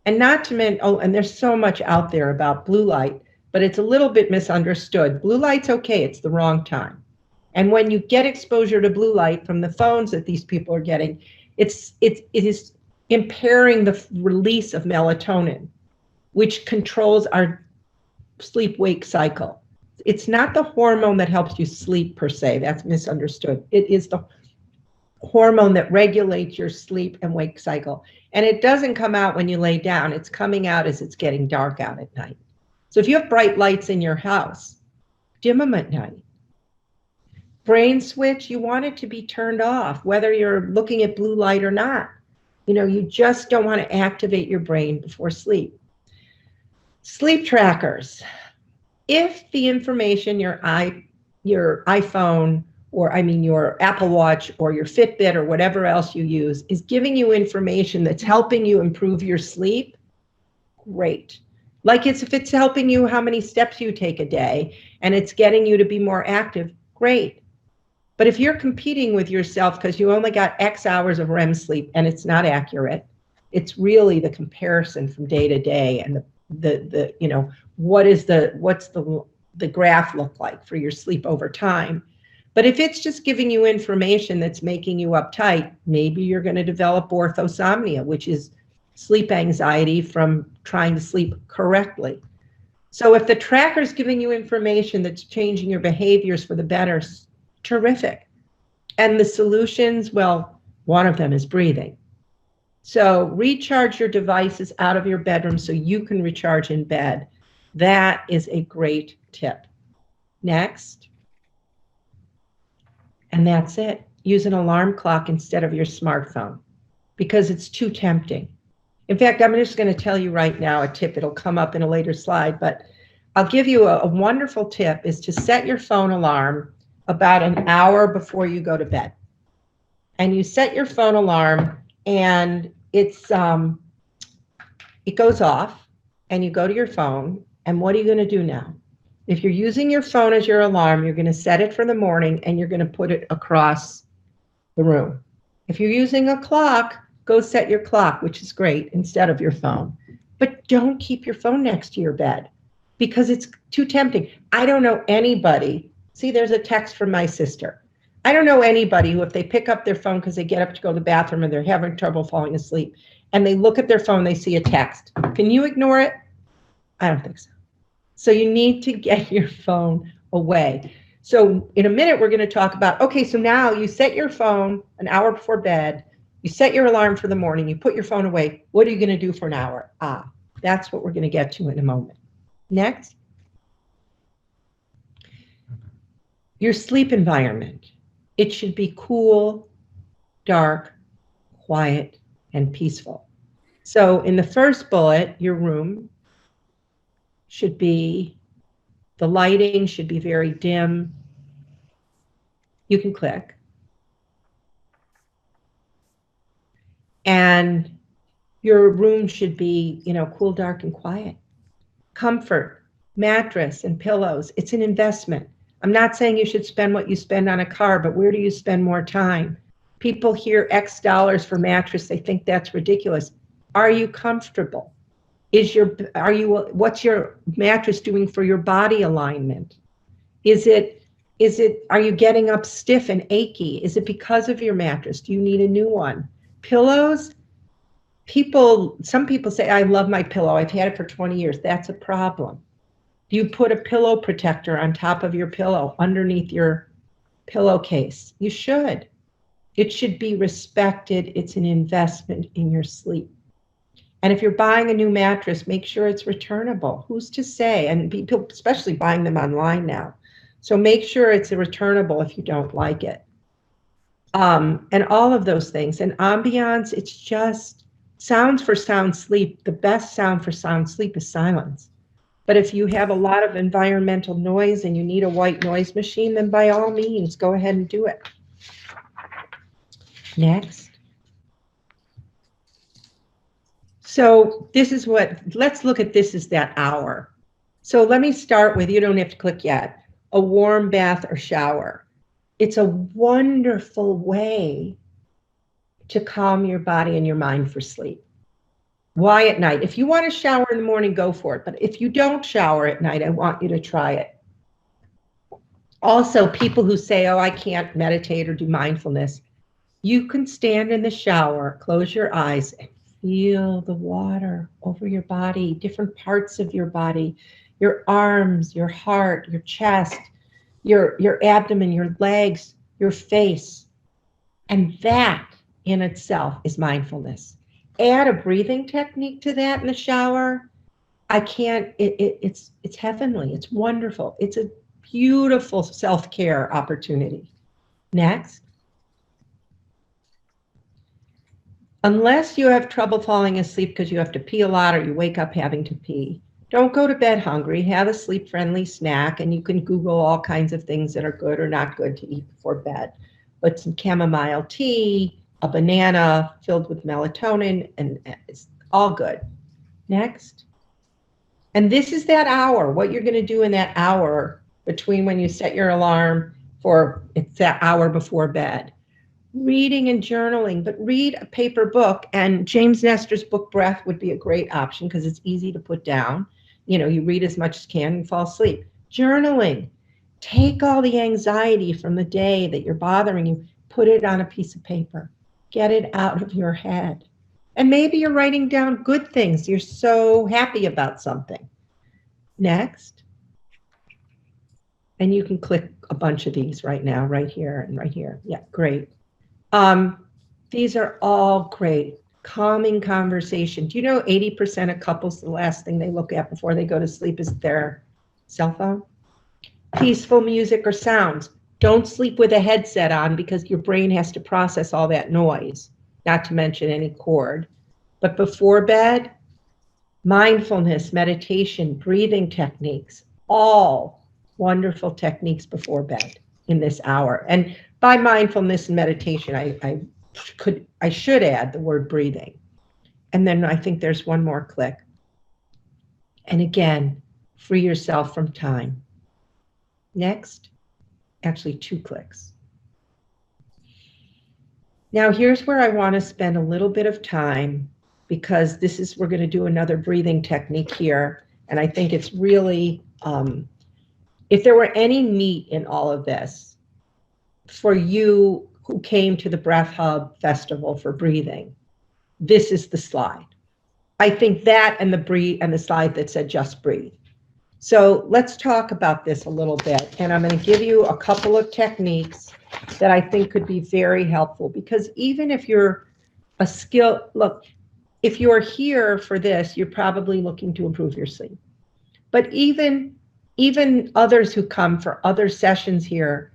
And not to mention, and there's so much out there about blue light, but it's a little bit misunderstood. Blue light's okay, it's the wrong time. And when you get exposure to blue light from the phones that these people are getting, it is impairing the release of melatonin, which controls our sleep-wake cycle. It's not the hormone that helps you sleep per se, that's misunderstood. It is the hormone that regulates your sleep and wake cycle. And it doesn't come out when you lay down, it's coming out as it's getting dark out at night. So if you have bright lights in your house, dim them at night. Brain switch, you want it to be turned off, whether you're looking at blue light or not. You just don't want to activate your brain before sleep. Sleep trackers. If the information your iPhone, or your Apple Watch or your Fitbit or whatever else you use is giving you information that's helping you improve your sleep, great. Like if it's helping you how many steps you take a day and it's getting you to be more active, great. But if you're competing with yourself because you only got X hours of REM sleep and it's not accurate, it's really the comparison from day to day and what's the graph look like for your sleep over time. But if it's just giving you information that's making you uptight, maybe you're going to develop orthosomnia, which is sleep anxiety from trying to sleep correctly. So if the tracker's giving you information that's changing your behaviors for the better, terrific. And the solutions, well, one of them is breathing. So recharge your devices out of your bedroom so you can recharge in bed. That is a great tip. Next. And that's it. Use an alarm clock instead of your smartphone because it's too tempting. In fact, I'm just going to tell you right now a tip. It'll come up in a later slide, but I'll give you a wonderful tip is to set your phone alarm about an hour before you go to bed. And you set your phone alarm and it goes off and you go to your phone. And what are you going to do now? If you're using your phone as your alarm, you're going to set it for the morning and you're going to put it across the room. If you're using a clock, go set your clock, which is great, instead of your phone. But don't keep your phone next to your bed because it's too tempting. I don't know anybody. See, there's a text from my sister. I don't know anybody who, if they pick up their phone because they get up to go to the bathroom and they're having trouble falling asleep, and they look at their phone, they see a text. Can you ignore it? I don't think so. So you need to get your phone away. So in a minute, we're going to talk about, okay, so now you set your phone an hour before bed, you set your alarm for the morning, you put your phone away. What are you going to do for an hour? That's what we're going to get to in a moment. Next. Your sleep environment. It should be cool, dark, quiet, and peaceful. So in the first bullet, your room should be, the lighting should be very dim. You can click. And your room should be, cool, dark, and quiet. Comfort, mattress, and pillows. It's an investment. I'm not saying you should spend what you spend on a car, but where do you spend more time? People hear X dollars for mattress, they think that's ridiculous. Are you comfortable? What's your mattress doing for your body alignment? Are you getting up stiff and achy? Is it because of your mattress? Do you need a new one? Pillows, some people say, I love my pillow. I've had it for 20 years. That's a problem. Do you put a pillow protector on top of your pillow, underneath your pillowcase? You should. It should be respected. It's an investment in your sleep. And if you're buying a new mattress, make sure it's returnable. Who's to say? And people, especially buying them online now. So make sure it's returnable if you don't like it. And all of those things. And ambiance, it's just sounds for sound sleep. The best sound for sound sleep is silence. But if you have a lot of environmental noise and you need a white noise machine, then by all means, go ahead and do it. Next. So let's look at this as that hour. So let me start with, you don't have to click yet, a warm bath or shower. It's a wonderful way to calm your body and your mind for sleep. Why at night? If you want to shower in the morning, go for it. But if you don't shower at night, I want you to try it. Also, people who say, oh, I can't meditate or do mindfulness, you can stand in the shower, close your eyes, and feel the water over your body, different parts of your body, your arms, your heart, your chest, your abdomen, your legs, your face. And that in itself is mindfulness. Add a breathing technique to that in the shower. It's heavenly. It's wonderful. It's a beautiful self-care opportunity. Next. Unless you have trouble falling asleep because you have to pee a lot or you wake up having to pee, don't go to bed hungry. Have a sleep-friendly snack, and you can Google all kinds of things that are good or not good to eat before bed. But some chamomile tea, a banana filled with melatonin, and it's all good. Next. And this is that hour, what you're going to do in that hour between when you set your alarm for, it's that hour before bed. Reading and journaling, but read a paper book, and James Nestor's book Breath would be a great option because it's easy to put down. You read as much as you can and fall asleep. Journaling. Take all the anxiety from the day that you're bothering you, put it on a piece of paper. Get it out of your head. And maybe you're writing down good things. You're so happy about something. Next. And you can click a bunch of these right now, right here and right here. Yeah, great. These are all great. Calming conversation. Do you know 80% of couples, the last thing they look at before they go to sleep is their cell phone? Peaceful music or sounds. Don't sleep with a headset on because your brain has to process all that noise, not to mention any cord. But before bed, mindfulness, meditation, breathing techniques, all wonderful techniques before bed in this hour. And by mindfulness and meditation, I should add the word breathing. And then I think there's one more click. And again, free yourself from time. Next, actually 2 clicks. Now here's where I want to spend a little bit of time, because we're going to do another breathing technique here. And I think it's really, if there were any meat in all of this for you who came to the Breath Hub Festival for breathing, this is the slide. I think that and the slide that said just breathe. So let's talk about this a little bit. And I'm going to give you a couple of techniques that I think could be very helpful, because even if you're a skill, look, if you're here for this, you're probably looking to improve your sleep. But even others who come for other sessions here,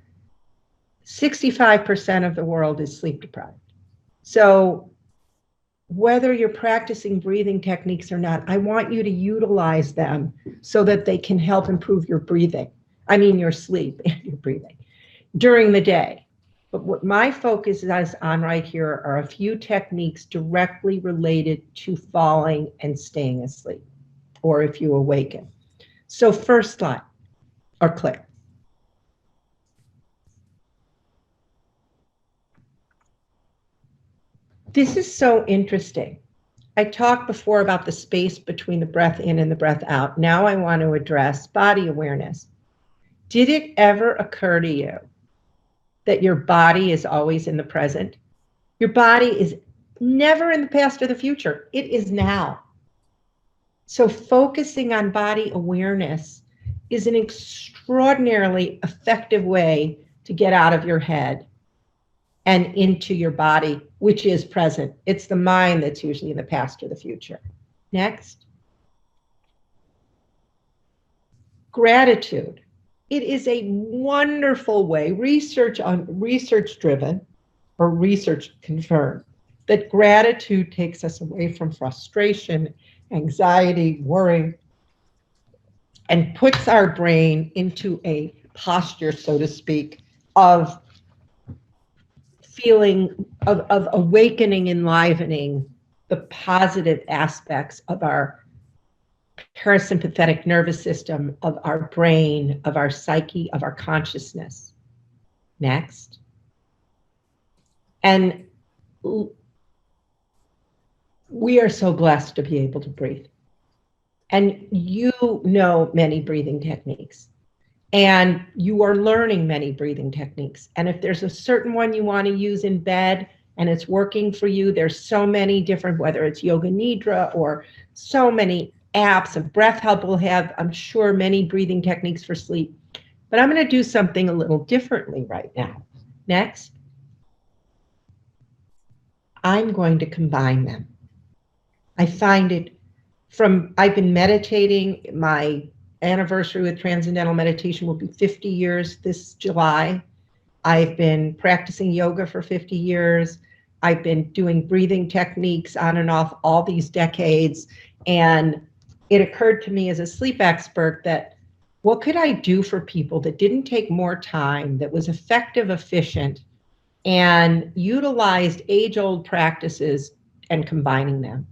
65% of the world is sleep deprived. So whether you're practicing breathing techniques or not, I want you to utilize them so that they can help improve your breathing. I mean, your sleep and your breathing during the day. But what my focus is on right here are a few techniques directly related to falling and staying asleep, or if you awaken. So first slide, or click. This is so interesting. I talked before about the space between the breath in and the breath out. Now I want to address body awareness. Did it ever occur to you that your body is always in the present? Your body is never in the past or the future. It is now. So focusing on body awareness is an extraordinarily effective way to get out of your head and into your body, which is present. It's the mind that's usually in the past or the future. Next. Gratitude. It is a wonderful way, research driven or research confirmed, that gratitude takes us away from frustration, anxiety, worry, and puts our brain into a posture, so to speak, of feeling of awakening, enlivening the positive aspects of our parasympathetic nervous system, of our brain, of our psyche, of our consciousness. Next. And we are so blessed to be able to breathe. And you know many breathing techniques. And you are learning many breathing techniques. And if there's a certain one you want to use in bed and it's working for you, there's so many different, whether it's Yoga Nidra or so many apps, and Breath Help will have, I'm sure, many breathing techniques for sleep. But I'm going to do something a little differently right now. Next. I'm going to combine them. I find it I've been meditating. My anniversary with Transcendental Meditation will be 50 years this July. I've been practicing yoga for 50 years. I've been doing breathing techniques on and off all these decades. And it occurred to me as a sleep expert that what could I do for people that didn't take more time, that was effective, efficient, and utilized age-old practices and combining them.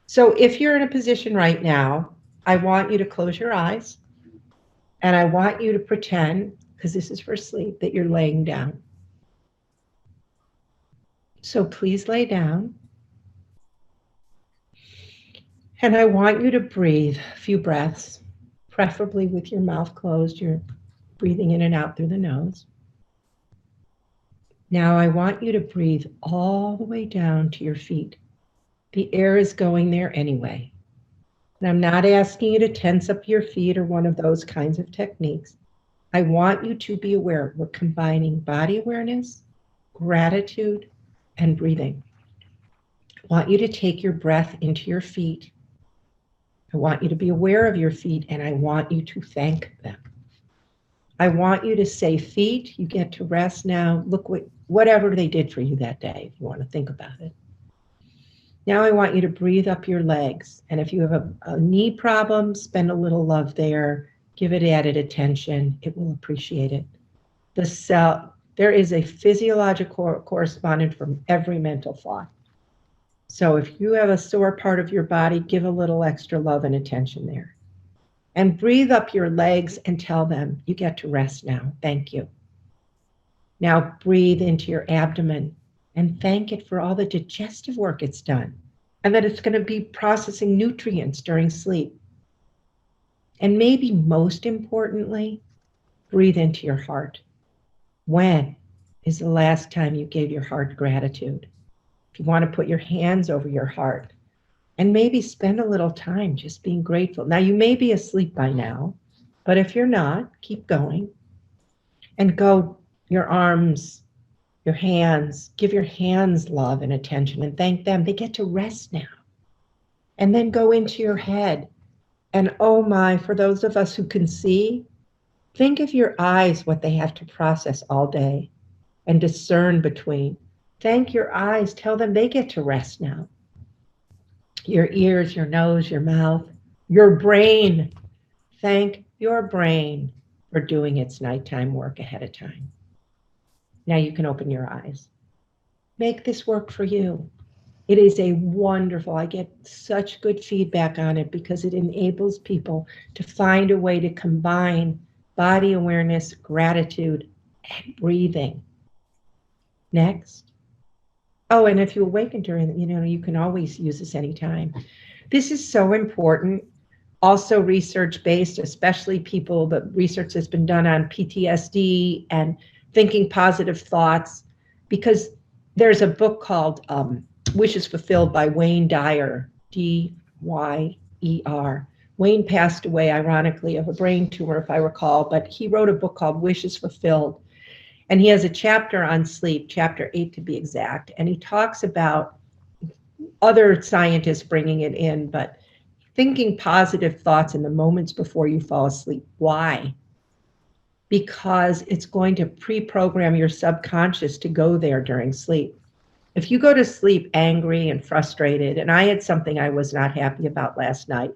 So if you're in a position right now, I want you to close your eyes, and I want you to pretend, because this is for sleep, that you're laying down. So please lay down. And I want you to breathe a few breaths, preferably with your mouth closed. You're breathing in and out through the nose. Now I want you to breathe all the way down to your feet. The air is going there anyway. And I'm not asking you to tense up your feet or one of those kinds of techniques. I want you to be aware. We're combining body awareness, gratitude, and breathing. I want you to take your breath into your feet. I want you to be aware of your feet, and I want you to thank them. I want you to say, feet, you get to rest now. Look whatever they did for you that day, if you want to think about it. Now I want you to breathe up your legs. And if you have a knee problem, spend a little love there. Give it added attention. It will appreciate it. There is a physiological correspondence from every mental thought. So if you have a sore part of your body, give a little extra love and attention there. And breathe up your legs and tell them, you get to rest now. Thank you. Now breathe into your abdomen and thank it for all the digestive work it's done, and that it's going to be processing nutrients during sleep. And maybe most importantly, breathe into your heart. When is the last time you gave your heart gratitude? If you want to put your hands over your heart, and maybe spend a little time just being grateful. Now, you may be asleep by now, but if you're not, keep going and go your arms, your hands, give your hands love and attention and thank them. They get to rest now. And then go into your head. And oh my, for those of us who can see, think of your eyes, what they have to process all day and discern between. Thank your eyes. Tell them they get to rest now. Your ears, your nose, your mouth, your brain. Thank your brain for doing its nighttime work ahead of time. Now you can open your eyes. Make this work for you. It is a wonderful, I get such good feedback on it because it enables people to find a way to combine body awareness, gratitude, and breathing. Next. Oh, and if you awaken during, you can always use this anytime. This is so important. Also research-based, especially the research that's been done on PTSD and thinking positive thoughts, because there's a book called Wishes Fulfilled by Wayne Dyer, D-Y-E-R. Wayne passed away, ironically, of a brain tumor, if I recall, but he wrote a book called Wishes Fulfilled. And he has a chapter on sleep, chapter 8 to be exact, and he talks about other scientists bringing it in, but thinking positive thoughts in the moments before you fall asleep. Why? Because it's going to pre-program your subconscious to go there during sleep. If you go to sleep angry and frustrated, and I had something I was not happy about last night,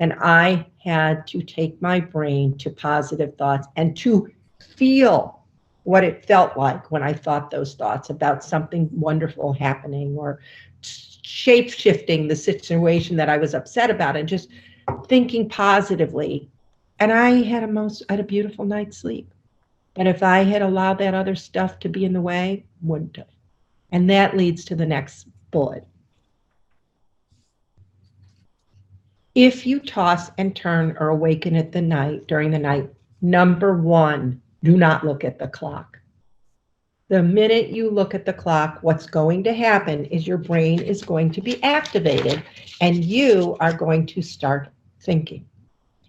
and I had to take my brain to positive thoughts and to feel what it felt like when I thought those thoughts about something wonderful happening or shape-shifting the situation that I was upset about and just thinking positively. And I had a beautiful night's sleep. But if I had allowed that other stuff to be in the way, wouldn't have. And that leads to the next bullet. If you toss and turn or awaken during the night, number one, do not look at the clock. The minute you look at the clock, what's going to happen is your brain is going to be activated and you are going to start thinking.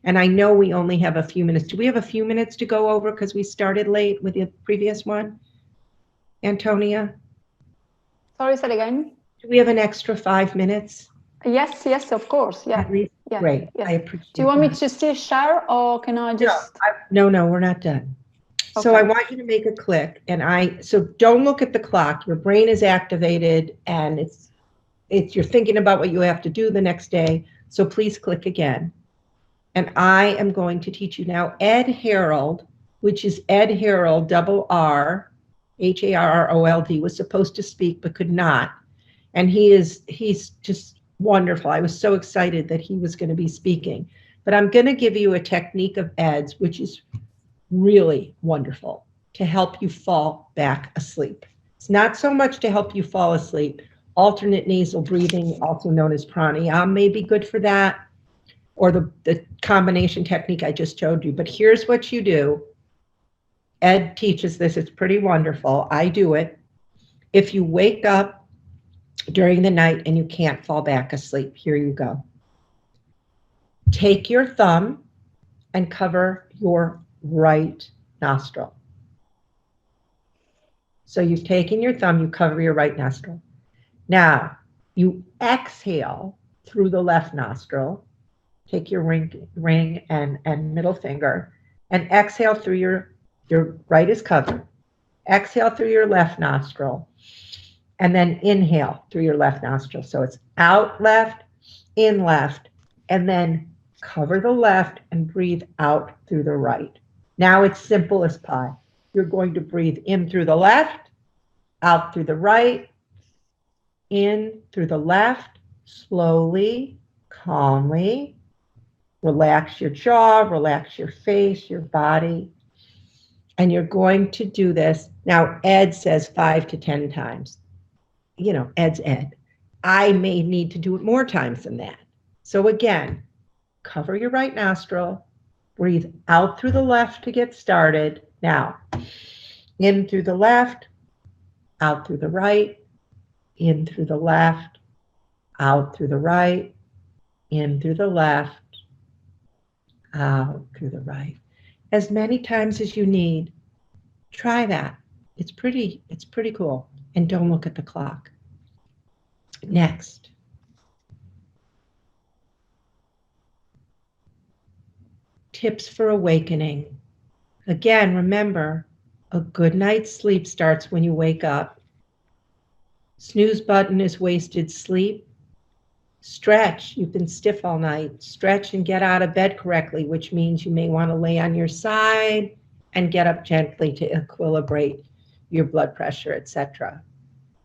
And I know we only have a few minutes. Do we have a few minutes to go over because we started late with the previous one? Antonia? Sorry, say it again. Do we have an extra 5 minutes? Yes, of course. Yeah. At least? Yeah. Great. Yes. I appreciate Do you want that. me to still share or can I just? No, we're not done. Okay. So I want you to make a click so don't look at the clock. Your brain is activated and you're thinking about what you have to do the next day. So please click again. And I am going to teach you now Ed Harold, which is Ed Harold, double R, Harrold, was supposed to speak but could not. And he's just wonderful. I was so excited that he was going to be speaking. But I'm going to give you a technique of Ed's, which is really wonderful to help you fall back asleep. It's not so much to help you fall asleep. Alternate nasal breathing, also known as pranayama, may be good for that, or the combination technique I just showed you. But here's what you do. Ed teaches this. It's pretty wonderful. I do it. If you wake up during the night and you can't fall back asleep, here you go. Take your thumb and cover your right nostril. So you've taken your thumb, you cover your right nostril. Now, you exhale through the left nostril. Take your ring and middle finger and exhale through your right is covered. Exhale through your left nostril and then inhale through your left nostril. So it's out left, in left, and then cover the left and breathe out through the right. Now it's simple as pie. You're going to breathe in through the left, out through the right, in through the left, slowly, calmly. Relax your jaw, relax your face, your body. And you're going to do this. Now, Ed says 5 to 10 times. Ed's Ed. I may need to do it more times than that. So again, cover your right nostril, breathe out through the left to get started. Now, in through the left, out through the right, in through the left, out through the right, in through the left, out through the right. As many times as you need. Try that. It's pretty cool. And don't look at the clock. Next. Tips for awakening. Again, remember, a good night's sleep starts when you wake up. Snooze button is wasted sleep. Stretch. You've been stiff all night. Stretch and get out of bed correctly, which means you may want to lay on your side and get up gently to equilibrate your blood pressure, etc.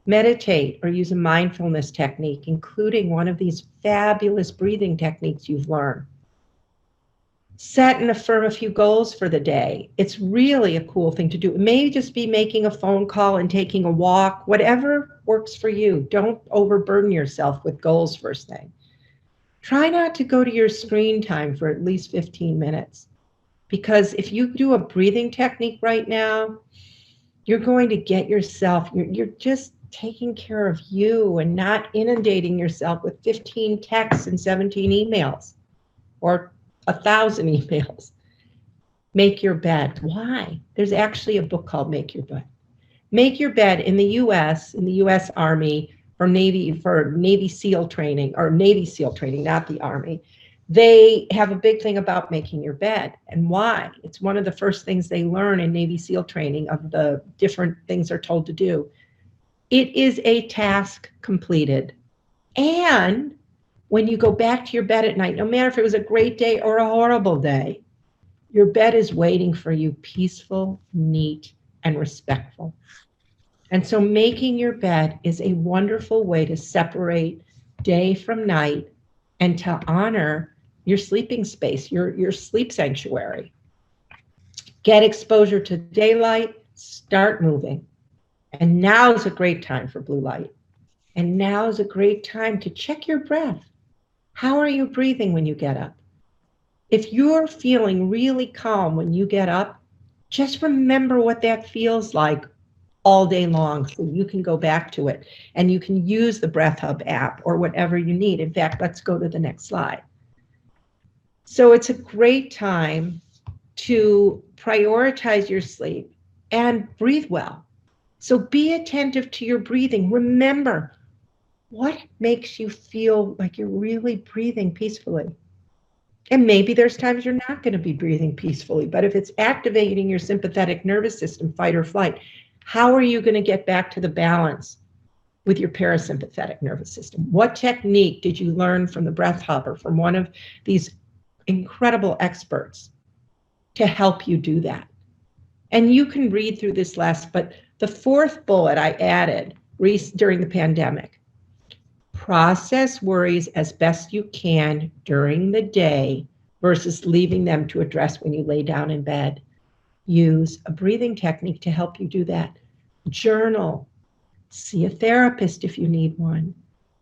Meditate or use a mindfulness technique, including one of these fabulous breathing techniques you've learned. Set and affirm a few goals for the day. It's really a cool thing to do. It may just be making a phone call and taking a walk, whatever works for you. Don't overburden yourself with goals first thing. Try not to go to your screen time for at least 15 minutes. Because if you do a breathing technique right now, you're going to get yourself, you're just taking care of you and not inundating yourself with 15 texts and 17 emails or 1,000 emails. Make your bed. Why? There's actually a book called Make Your Bed. Make Your Bed in the U.S. Army for Navy SEAL training, not the Army. They have a big thing about making your bed. And why? It's one of the first things they learn in Navy SEAL training of the different things they're told to do. It is a task completed. And when you go back to your bed at night, no matter if it was a great day or a horrible day, your bed is waiting for you, peaceful, neat, and respectful. And so making your bed is a wonderful way to separate day from night and to honor your sleeping space, your sleep sanctuary. Get exposure to daylight, start moving. And now is a great time for blue light. And now is a great time to check your breath. How are you breathing when you get up? If you're feeling really calm when you get up, just remember what that feels like all day long so you can go back to it and you can use the Breath Hub app or whatever you need. In fact, let's go to the next slide. So it's a great time to prioritize your sleep and breathe well. So be attentive to your breathing. Remember, what makes you feel like you're really breathing peacefully? And maybe there's times you're not going to be breathing peacefully, but if it's activating your sympathetic nervous system, fight or flight, how are you going to get back to the balance with your parasympathetic nervous system? What technique did you learn from the Breath Hub or from one of these incredible experts to help you do that? And you can read through this last, but the fourth bullet I added during the pandemic: process worries as best you can during the day versus leaving them to address when you lay down in bed. Use a breathing technique to help you do that. Journal. See a therapist if you need one.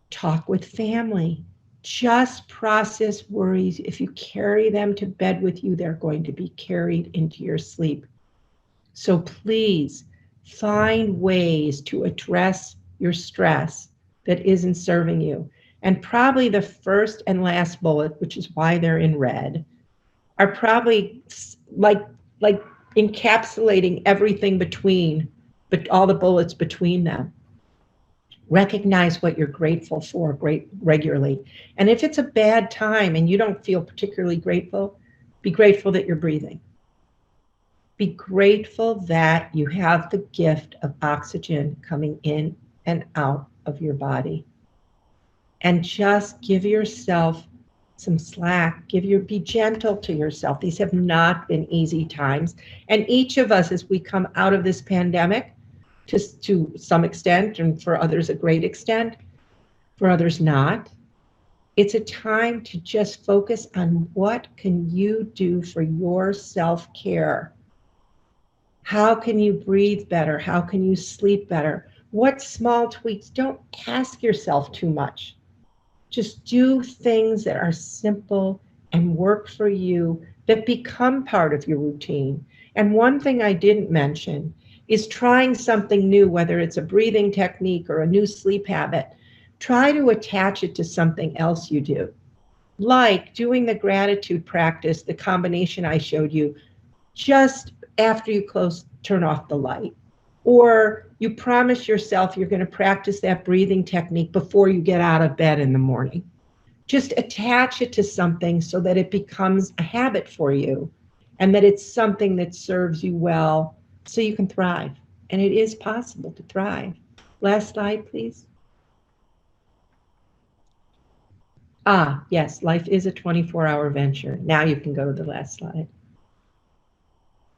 Talk with family. Just process worries. If you carry them to bed with you, they're going to be carried into your sleep. So please find ways to address your stress that isn't serving you. And probably the first and last bullet, which is why they're in red, are probably like encapsulating everything between, but all the bullets between them. Recognize what you're grateful for regularly. And if it's a bad time and you don't feel particularly grateful, be grateful that you're breathing. Be grateful that you have the gift of oxygen coming in and out of your body. And just give yourself some slack. Be gentle to yourself. These have not been easy times. And each of us, as we come out of this pandemic, just to some extent, and for others a great extent, for others not, it's a time to just focus on what can you do for your self-care. How can you breathe better? How can you sleep better? What small tweaks? Don't ask yourself too much. Just do things that are simple and work for you, that become part of your routine. And one thing I didn't mention is trying something new, whether it's a breathing technique or a new sleep habit. try to attach it to something else you do, like doing the gratitude practice, the combination I showed you, just after you turn off the light. Or you promise yourself you're going to practice that breathing technique before you get out of bed in the morning. Just attach it to something so that it becomes a habit for you and that it's something that serves you well so you can thrive. And it is possible to thrive. Last slide, please. Ah, yes, life is a 24-hour venture. Now you can go to the last slide.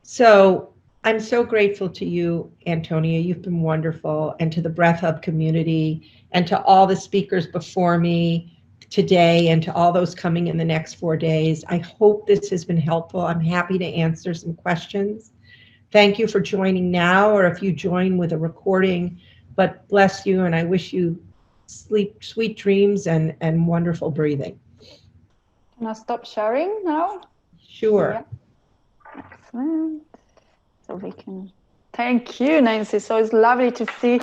So I'm so grateful to you, Antonia. You've been wonderful, and to the Breath Hub community, and to all the speakers before me today, and to all those coming in the next 4 days. I hope this has been helpful. I'm happy to answer some questions. Thank you for joining now, or if you join with a recording, but bless you, and I wish you sweet dreams and wonderful breathing. Can I stop sharing now? Sure. Yeah. Excellent. So we can. Thank you, Nancy. So it's lovely to see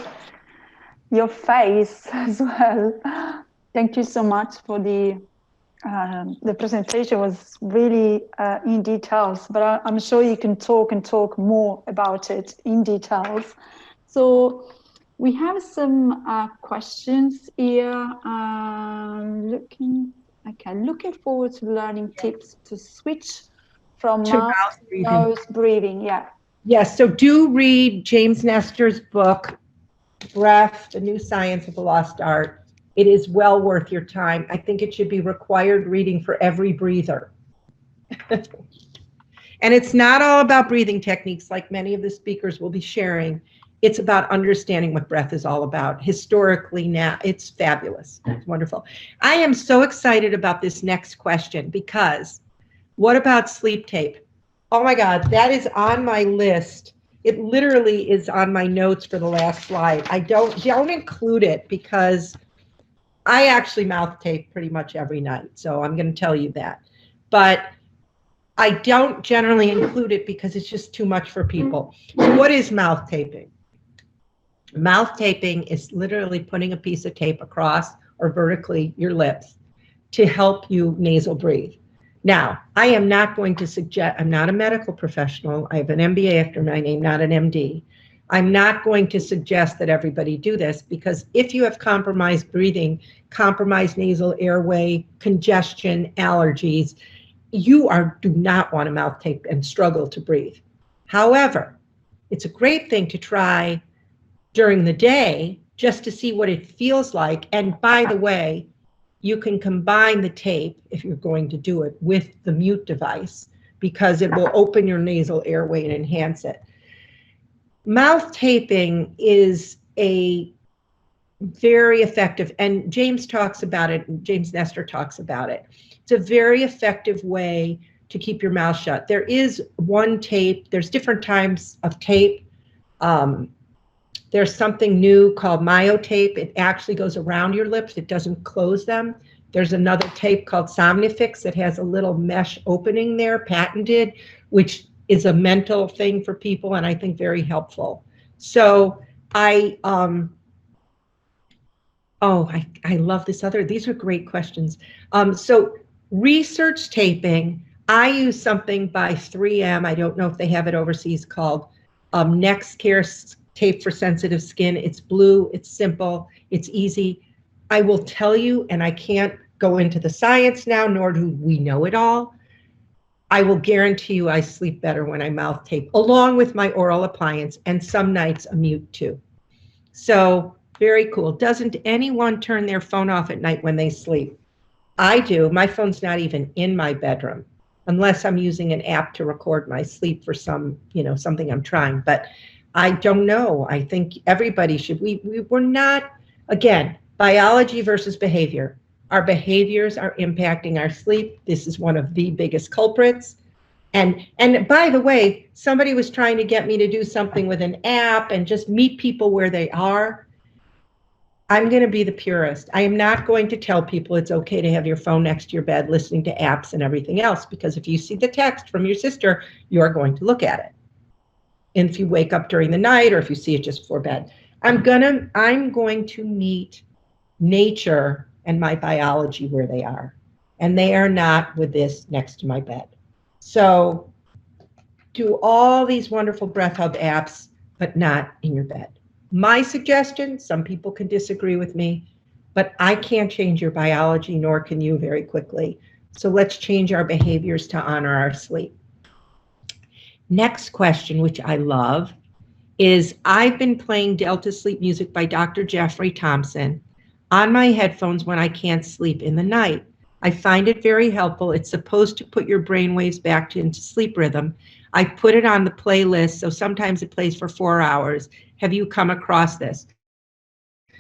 your face as well. Thank you so much for the presentation. Was really in details, but I'm sure you can talk more about it in details. So we have some questions here. Looking forward to learning tips to switch from mouth to nose breathing. Yeah. Yes, so do read James Nestor's book, Breath, The New Science of the Lost Art. It is well worth your time. I think it should be required reading for every breather. And it's not all about breathing techniques like many of the speakers will be sharing. It's about understanding what breath is all about. Historically now, it's fabulous. It's wonderful. I am so excited about this next question because what about sleep tape? Oh my God, that is on my list. It literally is on my notes for the last slide. I don't include it because I actually mouth tape pretty much every night. So I'm going to tell you that. But I don't generally include it because it's just too much for people. So what is mouth taping? Mouth taping is literally putting a piece of tape across or vertically your lips to help you nasal breathe. Now, I am not going to suggest, I'm not a medical professional. I have an MBA after my name, not an MD. I'm not going to suggest that everybody do this because if you have compromised breathing, compromised nasal airway, congestion, allergies, you do not want to mouth tape and struggle to breathe. However, it's a great thing to try during the day just to see what it feels like. And by the way, you can combine the tape, if you're going to do it, with the mute device because it will open your nasal airway and enhance it. Mouth taping is a very effective, and James talks about it, James Nestor talks about it. It's a very effective way to keep your mouth shut. There is one tape, there's different types of tape. There's something new called myotape. It actually goes around your lips. It doesn't close them. There's another tape called Somnifix that has a little mesh opening there, patented, which is a mental thing for people and I think very helpful. So I love this other, these are great questions. So research taping, I use something by 3M. I don't know if they have it overseas called NextCare tape for sensitive skin. It's blue, it's simple, it's easy. I will tell you, and I can't go into the science now, nor do we know it all. I will guarantee you I sleep better when I mouth tape, along with my oral appliance, and some nights a mute too. So very cool. Doesn't anyone turn their phone off at night when they sleep? I do. My phone's not even in my bedroom, unless I'm using an app to record my sleep for some, something I'm trying. But I don't know. I think everybody should. We're not, again, biology versus behavior. Our behaviors are impacting our sleep. This is one of the biggest culprits. And by the way, somebody was trying to get me to do something with an app and just meet people where they are. I'm going to be the purist. I am not going to tell people it's okay to have your phone next to your bed listening to apps and everything else, because if you see the text from your sister, you are going to look at it. And if you wake up during the night or if you see it just before bed, I'm going to meet nature and my biology where they are. And they are not with this next to my bed. So do all these wonderful Breath Hub apps, but not in your bed. My suggestion, some people can disagree with me, but I can't change your biology, nor can you very quickly. So let's change our behaviors to honor our sleep. Next question, which I love, is I've been playing Delta sleep music by Dr. Jeffrey Thompson on my headphones when I can't sleep in the night. I find it very helpful. It's supposed to put your brain waves back into sleep rhythm. I put it on the playlist, so sometimes it plays for 4 hours. Have you come across this?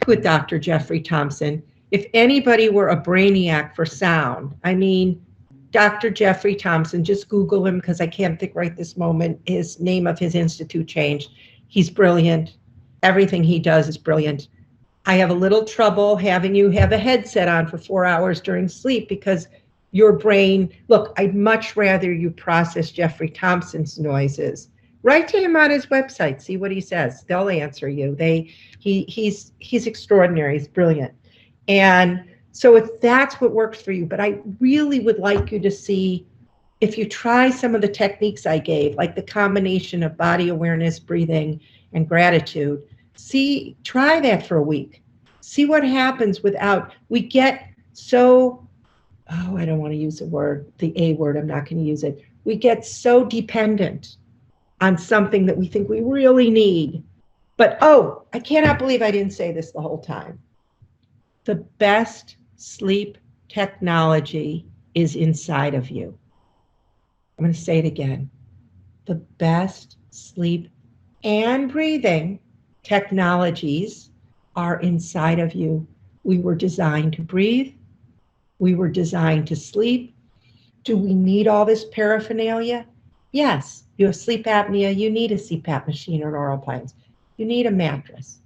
With Dr. Jeffrey Thompson. If anybody were a brainiac for sound, I mean, Dr. Jeffrey Thompson, just Google him because I can't think right this moment. His name of his institute changed. He's brilliant. Everything he does is brilliant. I have a little trouble having you have a headset on for 4 hours during sleep because your brain, look, I'd much rather you process Jeffrey Thompson's noises. Write to him on his website, see what he says. They'll answer you. He's extraordinary, he's brilliant. And so if that's what works for you, but I really would like you to see if you try some of the techniques I gave, like the combination of body awareness, breathing, and gratitude, try that for a week. See what happens we get so, I don't want to use the A word, I'm not going to use it. We get so dependent on something that we think we really need. But, I cannot believe I didn't say this the whole time. The best sleep technology is inside of you. I'm going to say it again. The best sleep and breathing technologies are inside of you. We were designed to breathe. We were designed to sleep. Do we need all this paraphernalia? Yes. You have sleep apnea, you need a CPAP machine or an oral appliance. You need a mattress.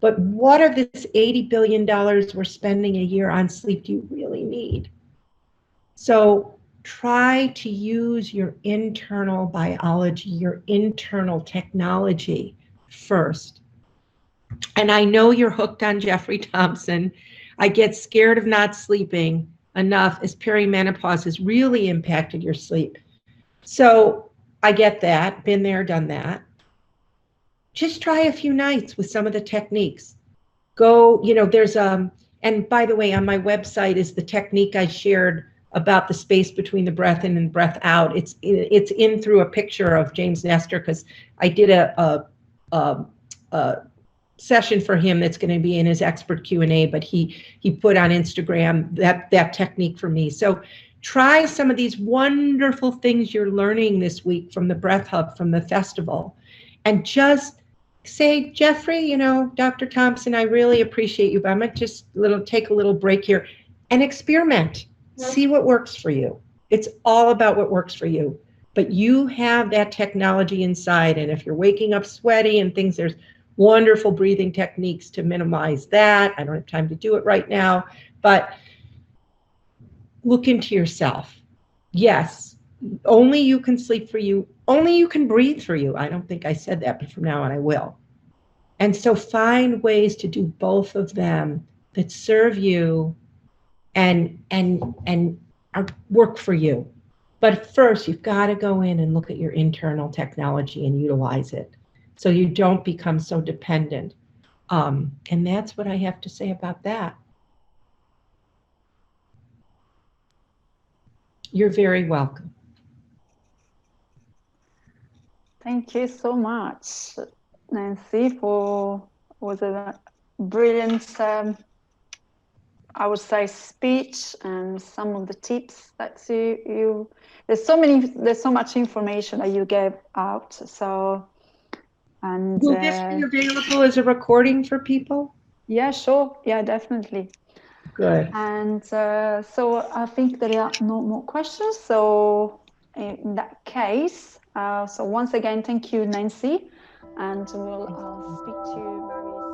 But what of this $80 billion we're spending a year on sleep do you really need? So try to use your internal biology, your internal technology first. And I know you're hooked on Jeffrey Thompson. I get scared of not sleeping enough as perimenopause has really impacted your sleep. So I get that, been there, done that. Just try a few nights with some of the techniques. There's and by the way, on my website is the technique I shared about the space between the breath in and breath out. It's in through a picture of James Nestor because I did a session for him that's going to be in his expert Q&A, but he put on Instagram that technique for me. So try some of these wonderful things you're learning this week from the Breath Hub, from the festival, and just say, Jeffrey, Dr. Thompson, I really appreciate you, but I'm going to just take a little break here and experiment. See what works for you. It's all about what works for you. But you have that technology inside, and if you're waking up sweaty and things, there's wonderful breathing techniques to minimize that. I don't have time to do it right now, but look into yourself. Yes, only you can sleep for you. Only you can breathe for you. I don't think I said that, but from now on I will. And so find ways to do both of them that serve you and work for you. But first, you've got to go in and look at your internal technology and utilize it so you don't become so dependent. And that's what I have to say about that. You're very welcome. Thank you so much, Nancy, was a brilliant, I would say, speech and some of the tips that you there's so much information that you gave out. So, and will this be available as a recording for people? Yeah, sure. Yeah, definitely. Good. And so I think there are no more questions. So in that case, so once again, thank you, Nancy, and we'll speak to you very soon.